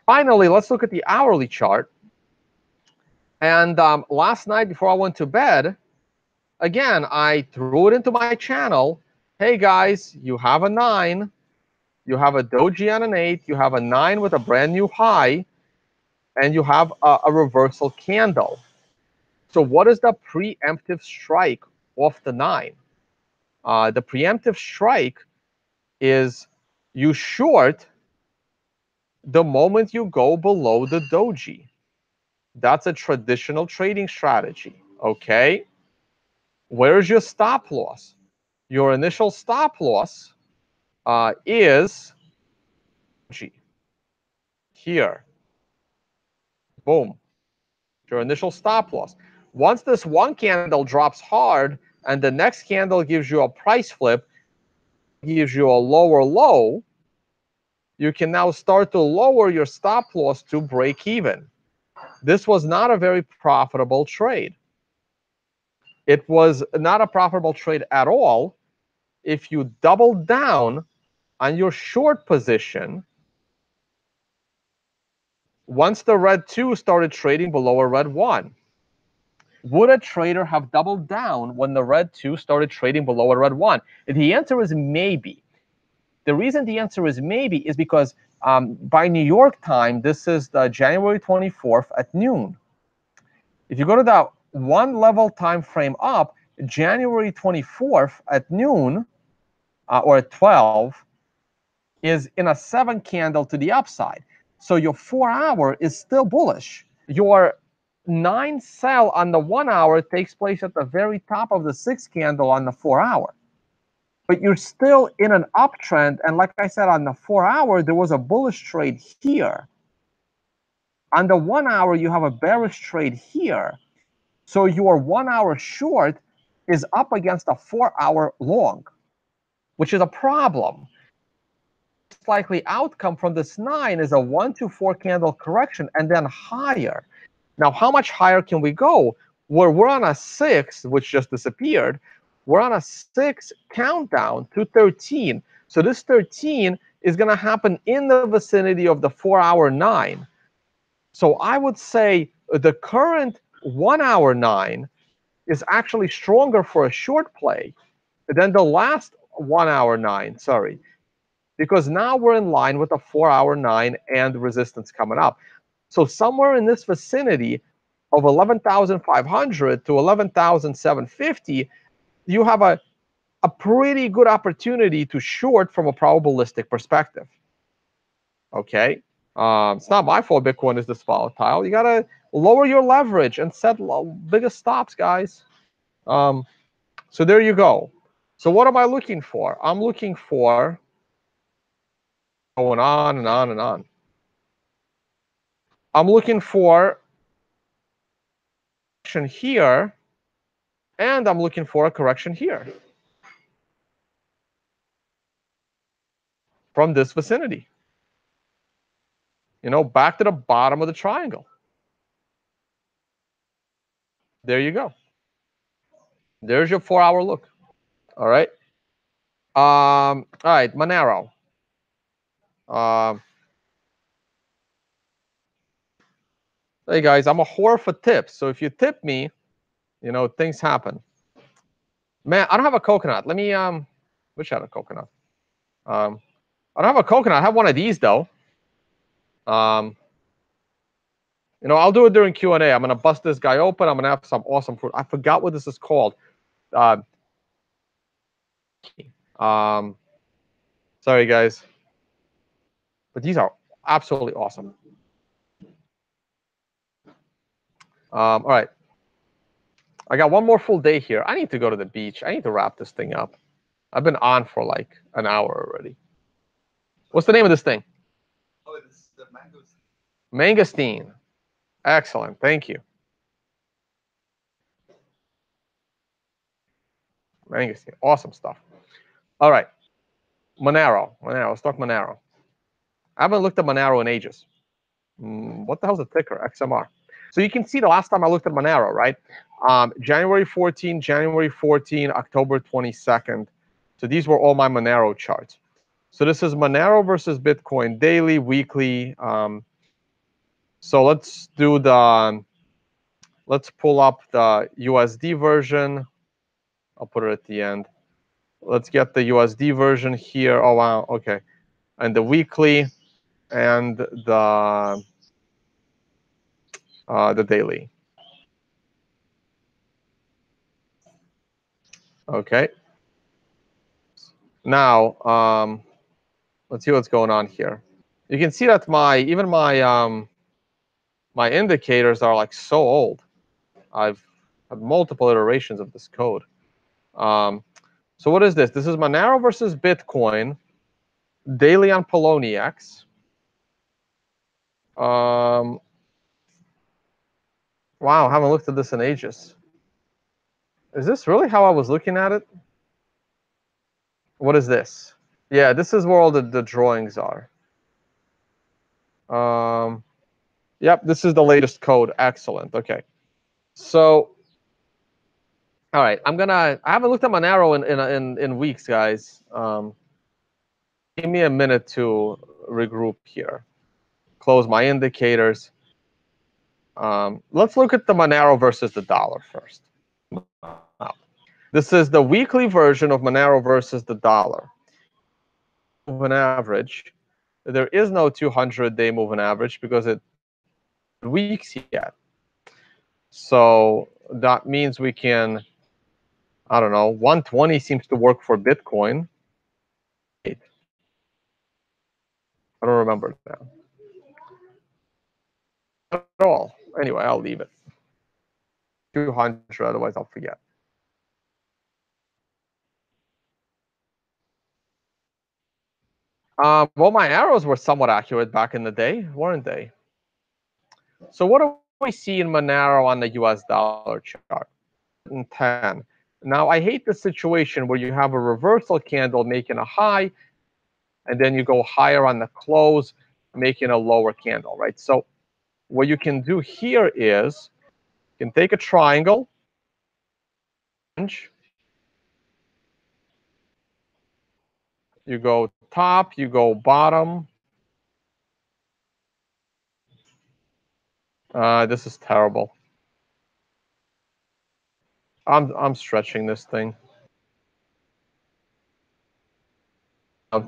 [SPEAKER 1] Finally, let's look at the hourly chart. And last night before I went to bed, again, I threw it into my channel. Hey guys, you have a 9. You have a doji on an 8. You have a 9 with a brand new high. And you have a reversal candle. So what is the preemptive strike off the 9? The preemptive strike is you short the moment you go below the doji. That's a traditional trading strategy, okay? Where's your stop loss? Your initial stop loss is here. Boom. Your initial stop loss. Once this one candle drops hard and the next candle gives you a price flip, gives you a lower low, you can now start to lower your stop loss to break even. This was not a very profitable trade. It was not a profitable trade at all if you doubled down on your short position once the red 2 started trading below a red 1. Would a trader have doubled down when the red 2 started trading below a red 1? The answer is maybe. The reason the answer is maybe is because by New York time, this is the January 24th at noon. If you go to that one level time frame up, January 24th at noon or at 12 is in a 7 candle to the upside. So your 4 hour is still bullish. Your 9 sell on the 1 hour takes place at the very top of the 6 candle on the 4 hour. But you're still in an uptrend. And like I said, on the 4 hour, there was a bullish trade here. On the 1 hour, you have a bearish trade here. So your 1 hour short is up against a 4 hour long, which is a problem. Likely outcome from this 9 is a 1 to 4 candle correction and then higher. Now, how much higher can we go? We're on a 6, which just disappeared. We're on a 6 countdown to 13. So this 13 is going to happen in the vicinity of the 4 hour 9. So I would say the current 1 hour 9 is actually stronger for a short play than the last 1 hour 9, sorry. Because now we're in line with a 4 hour 9 and resistance coming up. So somewhere in this vicinity of 11,500 to 11,750, you have a pretty good opportunity to short from a probabilistic perspective. Okay? It's not my fault Bitcoin is this volatile. You got to lower your leverage and set bigger stops, guys. So there you go. So what am I looking for? I'm looking for going on and on and on. I'm looking for correction here, and I'm looking for a correction here from this vicinity. You know, back to the bottom of the triangle. There you go. There's your 4 hour look. All right. All right, Monero. Hey guys, I'm a whore for tips. So if you tip me, you know, things happen. Man, I don't have a coconut. Let me wish I had a coconut. I don't have a coconut. I have one of these though. You know, I'll do it during Q&A. I'm gonna bust this guy open. I'm gonna have some awesome fruit. I forgot what this is called. Sorry guys, but these are absolutely awesome. All right, I got one more full day here. I need to go to the beach. I need to wrap this thing up. I've been on for like an hour already. What's the name of this thing?
[SPEAKER 2] Oh, this is the mangosteen.
[SPEAKER 1] Mangosteen. Excellent. Thank you. Mangosteen. Awesome stuff. All right. Monero, stock Monero. I haven't looked at Monero in ages. What the hell's the ticker? XMR. So you can see the last time I looked at Monero, right? January 14, January 14, October 22nd. So these were all my Monero charts. So this is Monero versus Bitcoin daily, weekly. So let's do the, let's pull up the USD version. I'll put it at the end. Let's get the USD version here. Oh, wow. Okay. And the weekly and the daily. Okay. Now, let's see what's going on here. You can see that even my indicators are like so old. I've had multiple iterations of this code. So what is this? This is Monero versus Bitcoin daily on Poloniex. Wow, I haven't looked at this in ages. Is this really how I was looking at it? What is this? Yeah, this is where all the drawings are. Yep, this is the latest code. Excellent. Okay. So, all right, I haven't looked at Monero in weeks, guys. Give me a minute to regroup here. Close my indicators. Let's look at the Monero versus the dollar first. This is the weekly version of Monero versus the dollar. Moving average. There is no 200-day moving average because it weeks yet. So that means we can, I don't know, 120 seems to work for Bitcoin. I don't remember now at all. Anyway, I'll leave it. 200, otherwise I'll forget. Well, my arrows were somewhat accurate back in the day, weren't they? So what do we see in Monero on the US dollar chart? 10. Now, I hate the situation where you have a reversal candle making a high, and then you go higher on the close, making a lower candle, right? So what you can do here is you can take a triangle, you go top, you go bottom. This is terrible. I'm stretching this thing.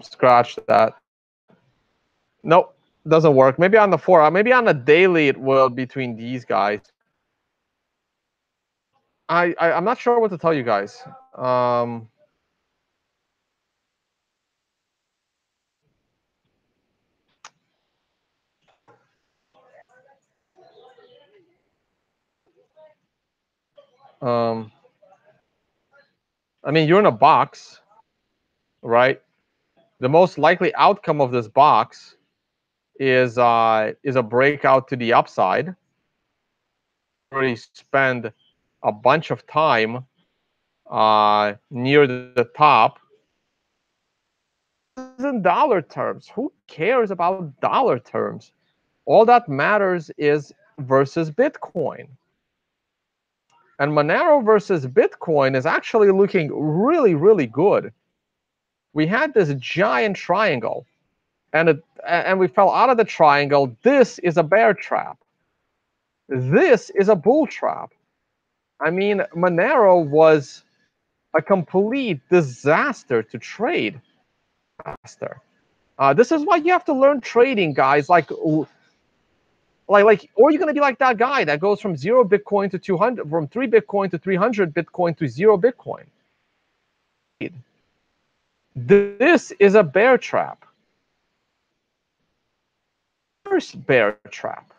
[SPEAKER 1] Scratch that. Nope, doesn't work. Maybe on the 4, maybe on the daily it will between these guys. I'm not sure what to tell you guys. I mean, you're in a box, right? The most likely outcome of this box is a breakout to the upside. Already spend a bunch of time near the top. In dollar terms, who cares about dollar terms? All that matters is versus Bitcoin. And Monero versus Bitcoin is actually looking really, really good. We had this giant triangle, and we fell out of the triangle. This is a bear trap. This is a bull trap. I mean, Monero was a complete disaster to trade. This is why you have to learn trading, guys. Or you're gonna be like that guy that goes from 0 Bitcoin to 200, from 3 Bitcoin to 300 Bitcoin to 0 Bitcoin. This is a bear trap. First bear trap.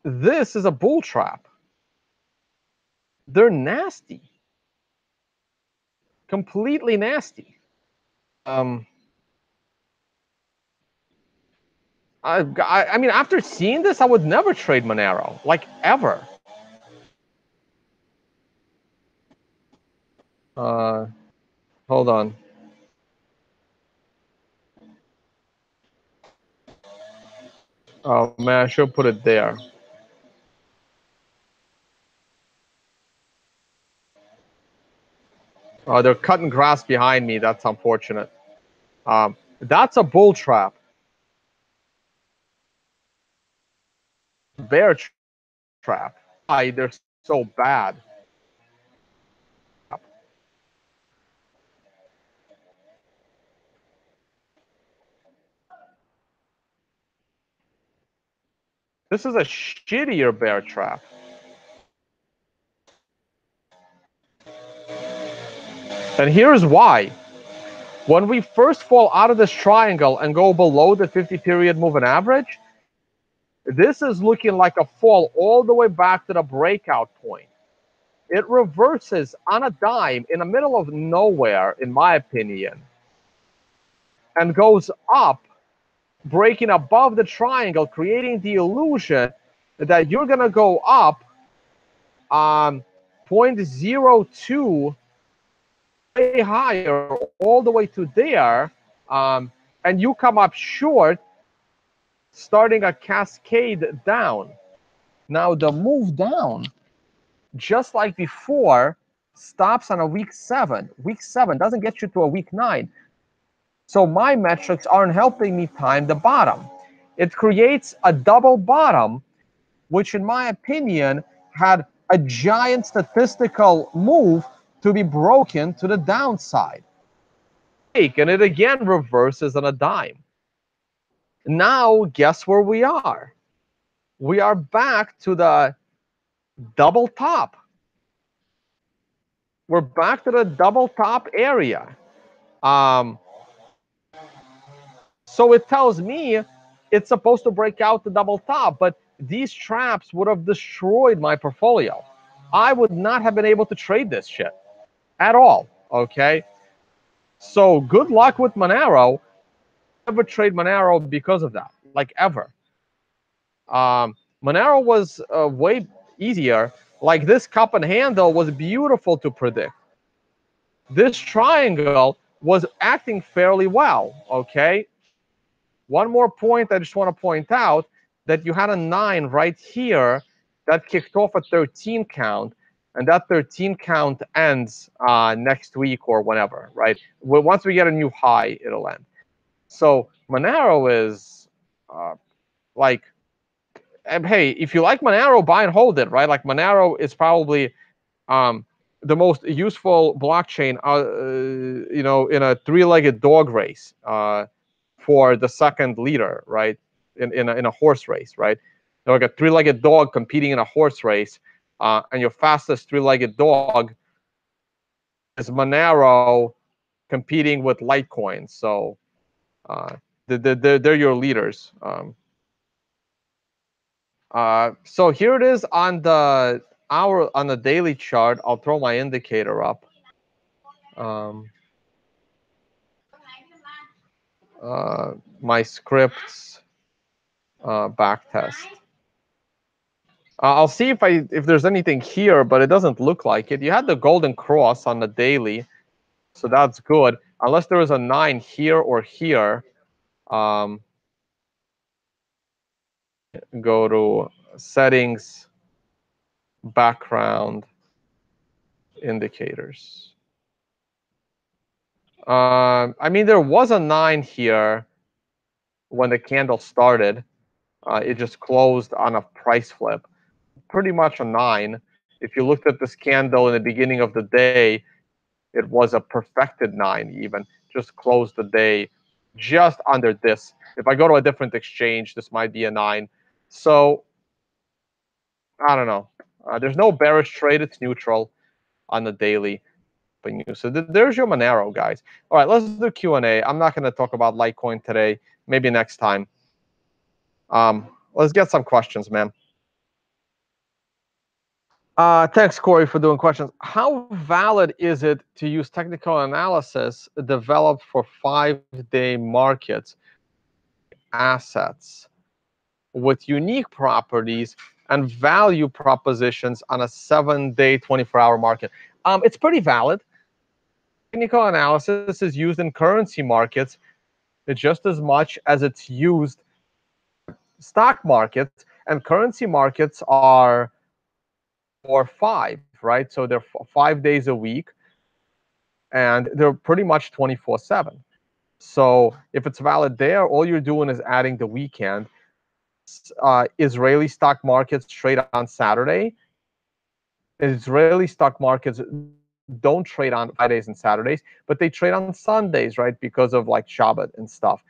[SPEAKER 1] This is a bull trap. They're nasty. Completely nasty. I mean, after seeing this, I would never trade Monero, like ever. Hold on. Oh man, I should put it there. Oh, they're cutting grass behind me. That's unfortunate. That's a bull trap. Bear trap. Why they're so bad? This is a shittier bear trap. And here's why. When we first fall out of this triangle and go below the 50-period moving average, this is looking like a fall all the way back to the breakout point. It reverses on a dime in the middle of nowhere, in my opinion, and goes up, breaking above the triangle, creating the illusion that you're going to go up 0.02 way higher all the way to there, and you come up short, starting a cascade down. Now the move down, just like before, stops on a week 7. Week 7 doesn't get you to a week 9. So my metrics aren't helping me time the bottom. It creates a double bottom, which in my opinion had a giant statistical move to be broken to the downside. And it again reverses on a dime. Now, guess where we are? We are back to the double top. We're back to the double top area. So it tells me it's supposed to break out the double top, but these traps would have destroyed my portfolio. I would not have been able to trade this shit at all, okay? So good luck with Monero. Never trade Monero because of that, like ever. Monero was way easier. Like this cup and handle was beautiful to predict. This triangle was acting fairly well, okay? One more point I just want to point out, that you had a 9 right here that kicked off a 13 count, and that 13 count ends next week or whenever, right? Once we get a new high, it'll end. So Monero is like, hey, if you like Monero, buy and hold it, right? Like Monero is probably the most useful blockchain, in a 3-legged dog race for the second leader, right? In a horse race, right? Like a 3-legged dog competing in a horse race, and your fastest 3-legged dog is Monero competing with Litecoin. So they're your leaders. So here it is on the daily chart. I'll throw my indicator up. My scripts back test. I'll see if there's anything here, but it doesn't look like it. You had the golden cross on the daily, so that's good. Unless there was a 9 here or here. Go to settings, background, indicators. I mean, there was a 9 here when the candle started. It just closed on a price flip. Pretty much a 9. If you looked at this candle in the beginning of the day, it was a perfected 9 even. Just closed the day just under this. If I go to a different exchange, this might be a 9. So, I don't know. There's no bearish trade. It's neutral on the daily. So there's your Monero, guys. All right, let's do Q&A. I'm not going to talk about Litecoin today. Maybe next time. Let's get some questions, man. Thanks, Corey, for doing questions. How valid is it to use technical analysis developed for 5-day markets assets with unique properties and value propositions on a 7-day, 24-hour market? It's pretty valid. technical analysis is used in currency markets just as much as it's used stock markets, and currency markets are for 5, right? So they're 5 days a week, and they're pretty much 24/7. So if it's valid there, all you're doing is adding the weekend. Israeli stock markets trade on Saturday. Israeli stock markets don't trade on Fridays and Saturdays, but they trade on Sundays, right? Because of like Shabbat and stuff.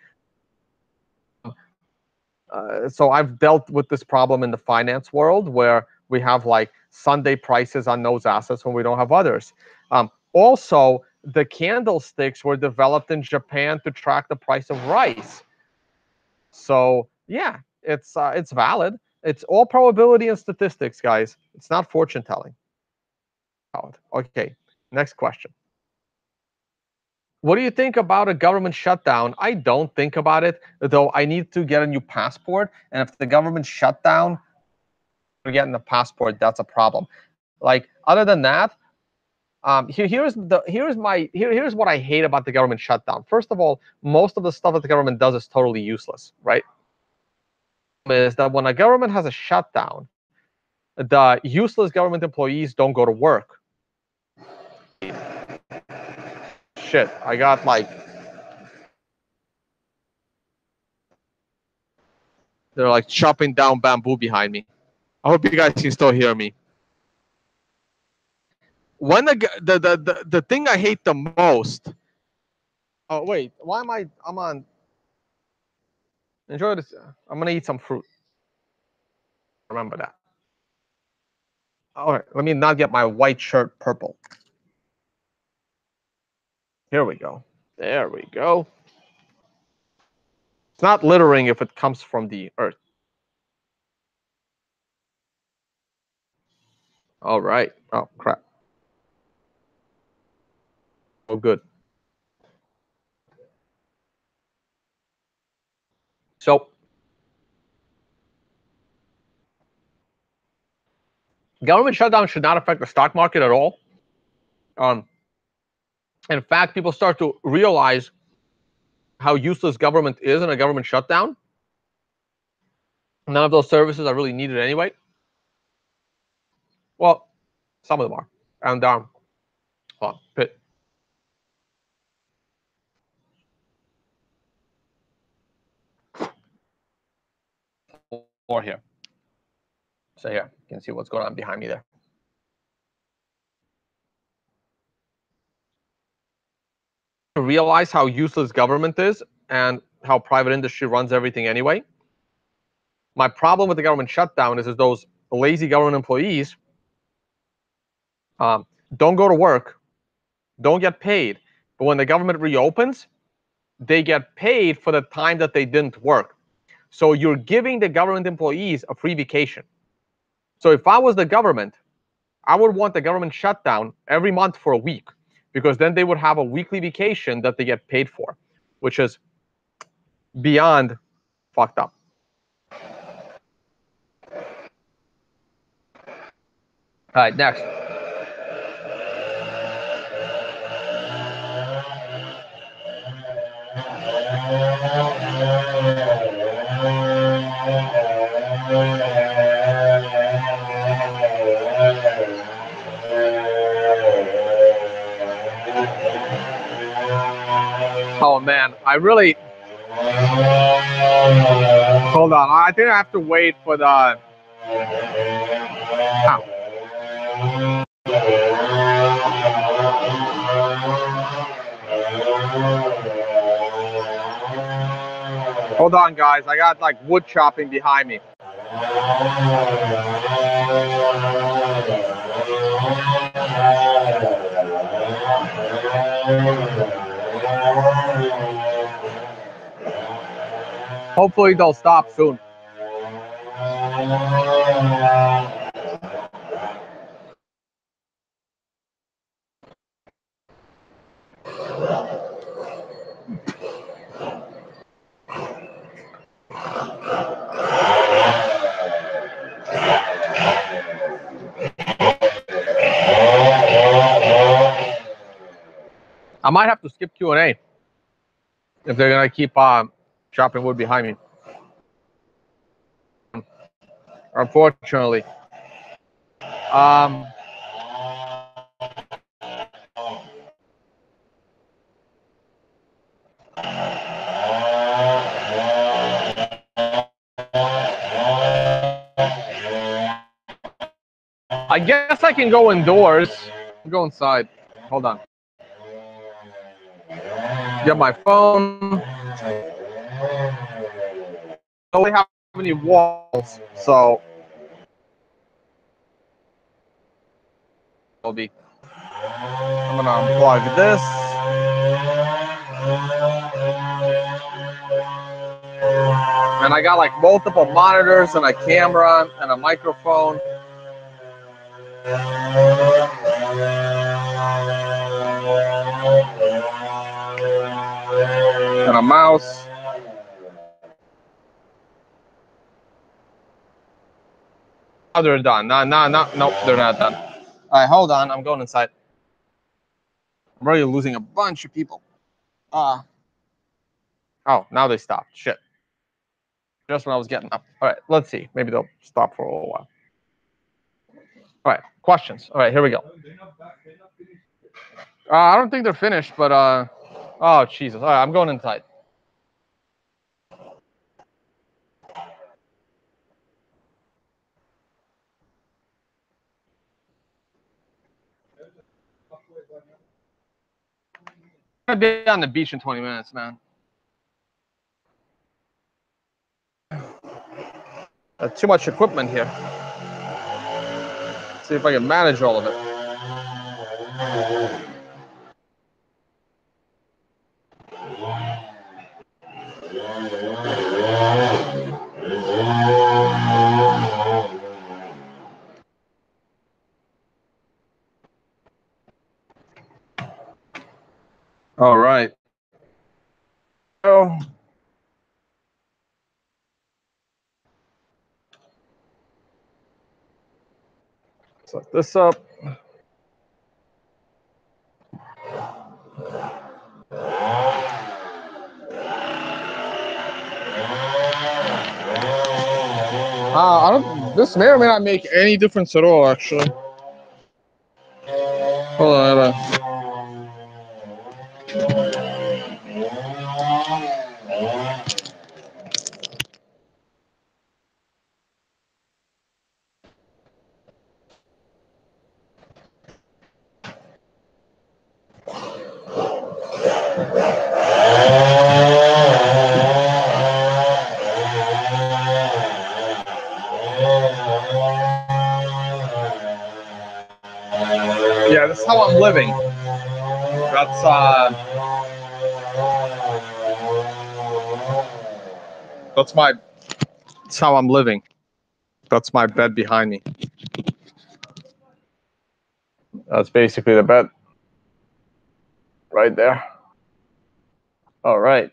[SPEAKER 1] So I've dealt with this problem in the finance world where we have like Sunday prices on those assets when we don't have others. Also, the candlesticks were developed in Japan to track the price of rice. So yeah, it's valid. It's all probability and statistics, guys. It's not fortune telling. Okay, next question. What do you think about a government shutdown? I don't think about it, though I need to get a new passport. And if the government shut down, getting the passport, that's a problem. Like, other than that, here's what I hate about the government shutdown. First of all, most of the stuff that the government does is totally useless, right? Is that when a government has a shutdown, the useless government employees don't go to work. Shit, I got like, they're like chopping down bamboo behind me. I hope you guys can still hear me. When the thing I hate the most. Oh wait, why am I'm on? Enjoy this. I'm gonna eat some fruit. Remember that. All right, let me not get my white shirt purple. Here we go. There we go. It's not littering if it comes from the earth. All right. Oh crap. Oh good. So government shutdown should not affect the stock market at all. In fact, people start to realize how useless government is in a government shutdown. None of those services are really needed anyway. Well, some of them are. And hold on, pit. More here. So here, you can see what's going on behind me there. Realize how useless government is and how private industry runs everything anyway. My problem with the government shutdown is those lazy government employees don't go to work, don't get paid. But when the government reopens, they get paid for the time that they didn't work. So you're giving the government employees a free vacation. So if I was the government, I would want the government shutdown every month for a week, because then they would have a weekly vacation that they get paid for, which is beyond fucked up. All right, next. Oh man, I really. Hold on, I think I have to wait for the. Ow. Hold on, guys. I got like wood chopping behind me. Hopefully they'll stop soon. I might have to skip Q&A if they're gonna keep chopping wood behind me. Unfortunately. I guess I can go indoors. Go inside. Hold on. Get my phone. I don't have any walls, so I'm gonna unplug this. And I got like multiple monitors and a camera and a microphone. And a mouse. Oh, they're done. No, nope, they're not done. All right, hold on. I'm going inside. I'm already losing a bunch of people. Oh, now they stopped. Shit. Just when I was getting up. All right, let's see. Maybe they'll stop for a little while. All right, questions. All right, here we go. I don't think they're finished, but oh Jesus! All right, I'm going inside. I'm gonna be on the beach in 20 minutes, man. Too much equipment here. Let's see if I can manage all of it. All right. So, set this up. I don't. This may or may not make any difference at all, actually. Hold on. Yeah, this is how I'm living. That's how I'm living. That's my bed behind me. That's basically the bed right there. All right.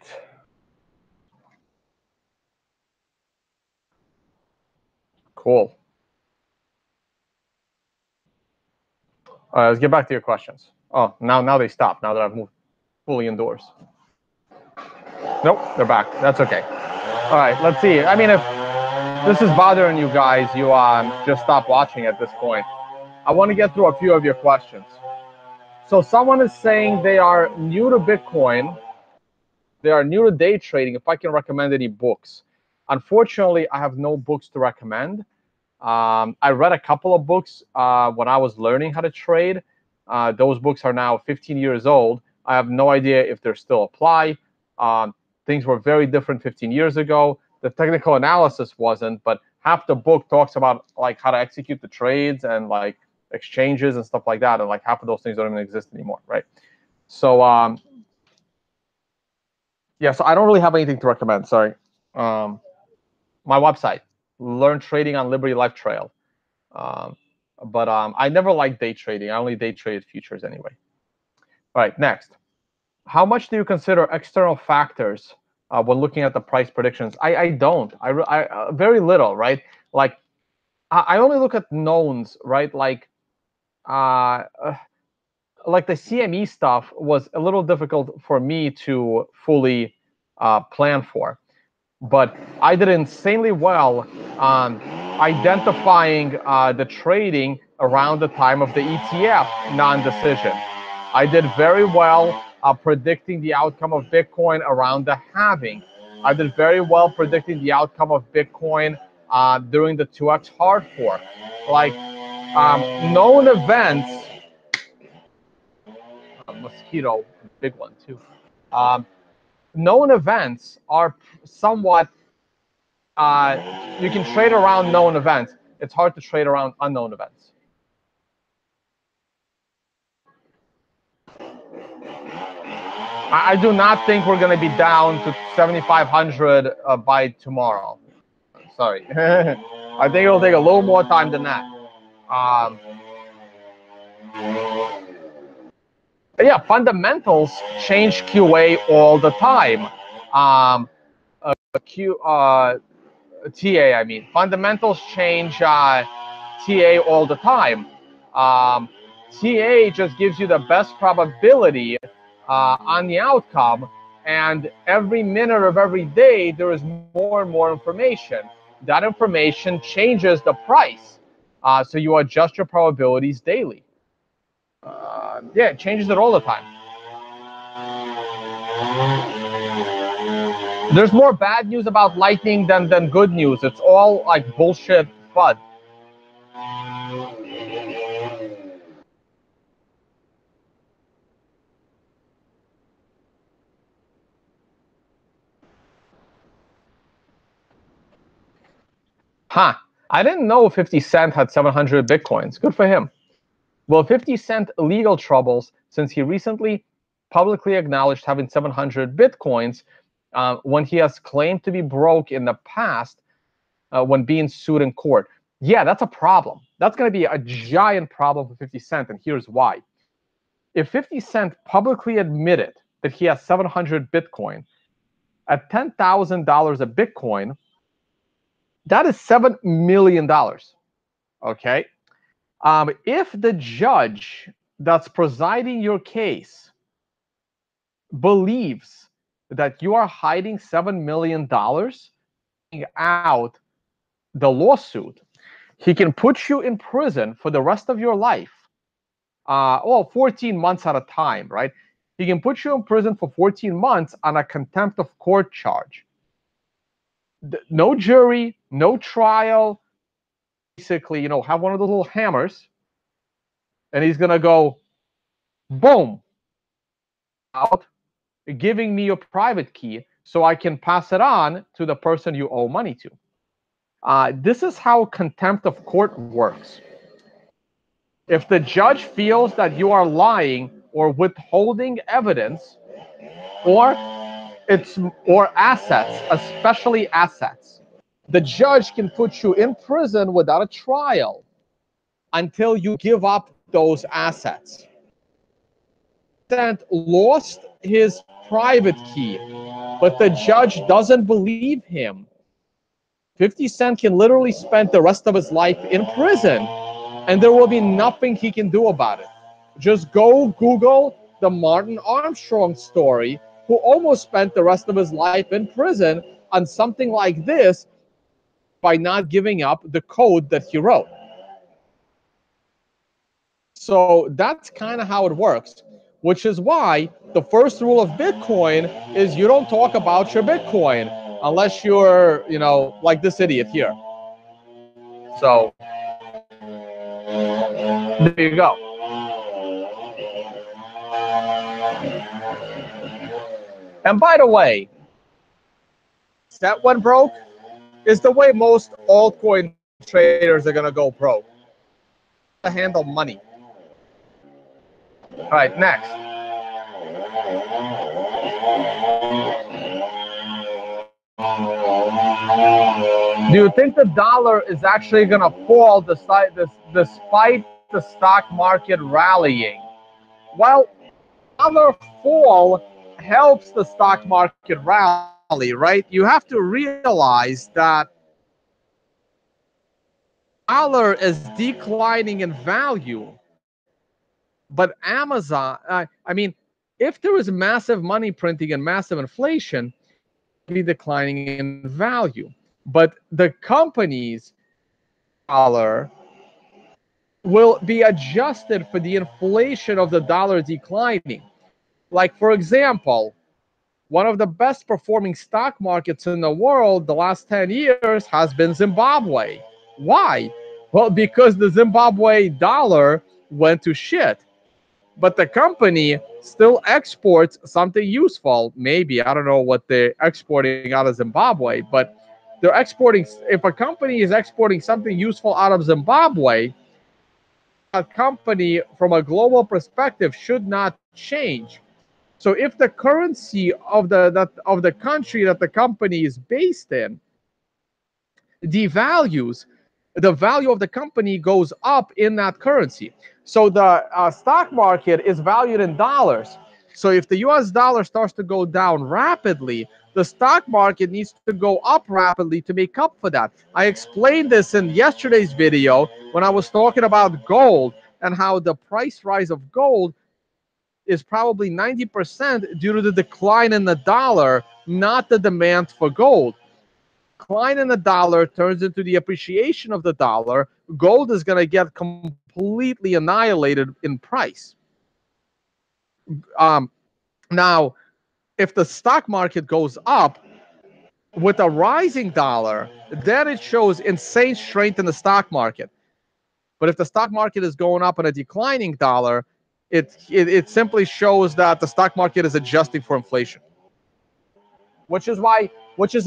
[SPEAKER 1] Cool. All right, let's get back to your questions. Oh, now they stopped. Now that I've moved fully indoors. Nope, they're back. That's okay. All right, let's see. I mean, if this is bothering you guys, you just stop watching at this point. I want to get through a few of your questions. So someone is saying they are new to Bitcoin. They are new to day trading. If I can recommend any books. Unfortunately, I have no books to recommend. I read a couple of books when I was learning how to trade. Those books are now 15 years old. I have no idea if they still apply. Things were very different 15 years ago. The technical analysis wasn't, but half the book talks about like how to execute the trades and like exchanges and stuff like that. And like half of those things don't even exist anymore, right? So yeah, so I don't really have anything to recommend. Sorry. My website, Learn Trading on Liberty Life Trail. But I never liked day trading. I only day traded futures anyway. All right, next. How much do you consider external factors when looking at the price predictions? I don't. I very little, right? Like I only look at knowns, right? Like like the CME stuff was a little difficult for me to fully plan for. But I did insanely well on identifying the trading around the time of the ETF non-decision. I did very well predicting the outcome of Bitcoin around the halving. I did very well predicting the outcome of Bitcoin during the 2x hard fork. Like known events, mosquito, big one too. Um, known events are somewhat you can trade around known events. It's hard to trade around unknown events. I do not think we're going to be down to 7,500 by tomorrow. Sorry. I think it'll take a little more time than that. Yeah, fundamentals change QA all the time. TA, I mean. Fundamentals change TA all the time. TA just gives you the best probability on the outcome, and every minute of every day there is more and more information. That information changes the price, so you adjust your probabilities daily. Yeah, it changes it all the time. There's more bad news about Lightning than good news. It's all like bullshit FUD. Huh. I didn't know 50 Cent had 700 Bitcoins. Good for him. Well, 50 Cent legal troubles since he recently publicly acknowledged having 700 Bitcoins when he has claimed to be broke in the past when being sued in court. Yeah, that's a problem. That's going to be a giant problem for 50 Cent, and here's why. If 50 Cent publicly admitted that he has 700 Bitcoin at $10,000 a Bitcoin, that is $7 million. Okay. If the judge that's presiding your case believes that you are hiding $7 million out the lawsuit, he can put you in prison for the rest of your life. 14 months at a time, right? He can put you in prison for 14 months on a contempt of court charge. No jury, no trial. Basically, have one of those little hammers, and he's gonna go, boom, out, giving me your private key so I can pass it on to the person you owe money to. This is how contempt of court works. If the judge feels that you are lying or withholding evidence, or assets, especially assets, the judge can put you in prison without a trial until you give up those assets. Cent lost his private key, but the judge doesn't believe him. 50 Cent can literally spend the rest of his life in prison, and there will be nothing he can do about it. Just go Google the Martin Armstrong story, who almost spent the rest of his life in prison on something like this by not giving up the code that he wrote. So that's kind of how it works, which is why the first rule of Bitcoin is you don't talk about your Bitcoin unless you're, like this idiot here. So there you go. And by the way, that went broke is the way most altcoin traders are going to go broke. To handle money. All right, next. Do you think the dollar is actually going to fall despite the stock market rallying? Well, dollar fall helps the stock market rally, right? You have to realize that dollar is declining in value. But Amazon, I mean, if there is massive money printing and massive inflation, be declining in value. But the company's dollar will be adjusted for the inflation of the dollar declining. Like, for example, one of the best performing stock markets in the world the last 10 years has been Zimbabwe. Why? Well, because the Zimbabwe dollar went to shit. But the company still exports something useful. Maybe, I don't know what they're exporting out of Zimbabwe, but they're exporting. If a company is exporting something useful out of Zimbabwe, a company from a global perspective should not change. So if the currency of the country that the company is based in devalues, the value of the company goes up in that currency. So the stock market is valued in dollars. So if the US dollar starts to go down rapidly, the stock market needs to go up rapidly to make up for that. I explained this in yesterday's video when I was talking about gold and how the price rise of gold is probably 90% due to the decline in the dollar, not the demand for gold. Decline in the dollar turns into the appreciation of the dollar. Gold is going to get completely annihilated in price. Um, Now, if the stock market goes up with a rising dollar, then it shows insane strength in the stock market. But if the stock market is going up on a declining dollar, it simply shows that the stock market is adjusting for inflation. Which is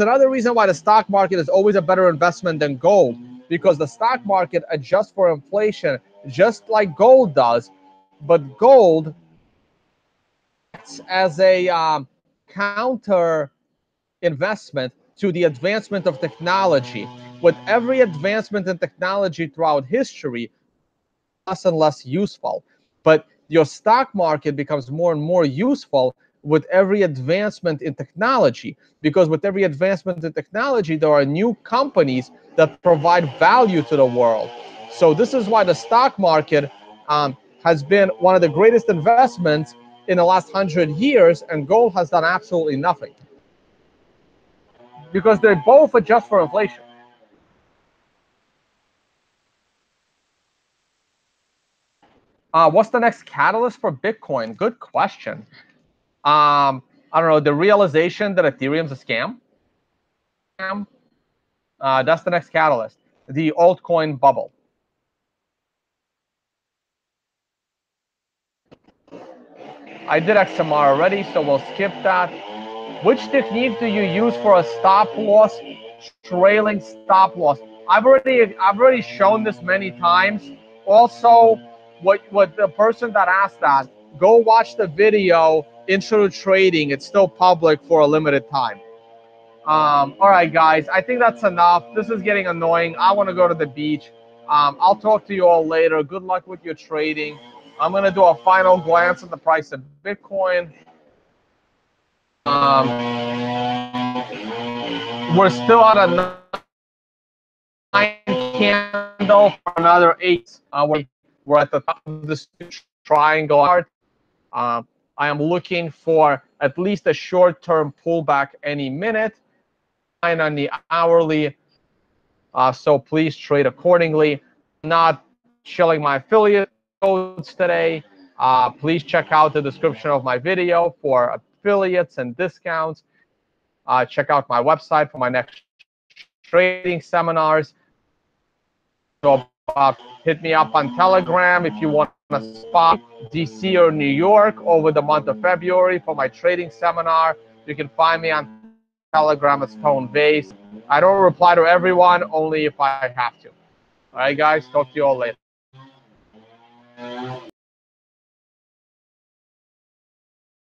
[SPEAKER 1] another reason why the stock market is always a better investment than gold, because the stock market adjusts for inflation just like gold does, but gold acts as a counter investment to the advancement of technology. With every advancement in technology throughout history, less and less useful. But your stock market becomes more and more useful with every advancement in technology, because with every advancement in technology, there are new companies that provide value to the world. So this is why the stock market has been one of the greatest investments in the last 100 years, and gold has done absolutely nothing, because they both adjust for inflation. What's the next catalyst for Bitcoin? Good question. I don't know, the realization that Ethereum's a scam. That's the next catalyst. The altcoin bubble. I did XMR already, so we'll skip that. Which technique do you use for a stop loss, trailing stop loss? I've already shown this many times. Also, what the person that asked that, go watch the video Intro to Trading. It's still public for a limited time. All right, guys, I think that's enough. This is getting annoying. I want to go to the beach. I'll talk to you all later. Good luck with your trading. I'm going to do a final glance at the price of Bitcoin. We're still at a 9 candle for another 8. We're at the top of this triangle chart. I am looking for at least a short-term pullback any minute. On the hourly, so please trade accordingly. I'm not shilling my affiliate codes today. Please check out the description of my video for affiliates and discounts. Check out my website for my next trading seminars. So hit me up on Telegram if you want to spot DC or New York over the month of February for my trading seminar. You can find me on Telegram as Tone Base. I don't reply to everyone, only if I have to. All right, guys, talk to you all later.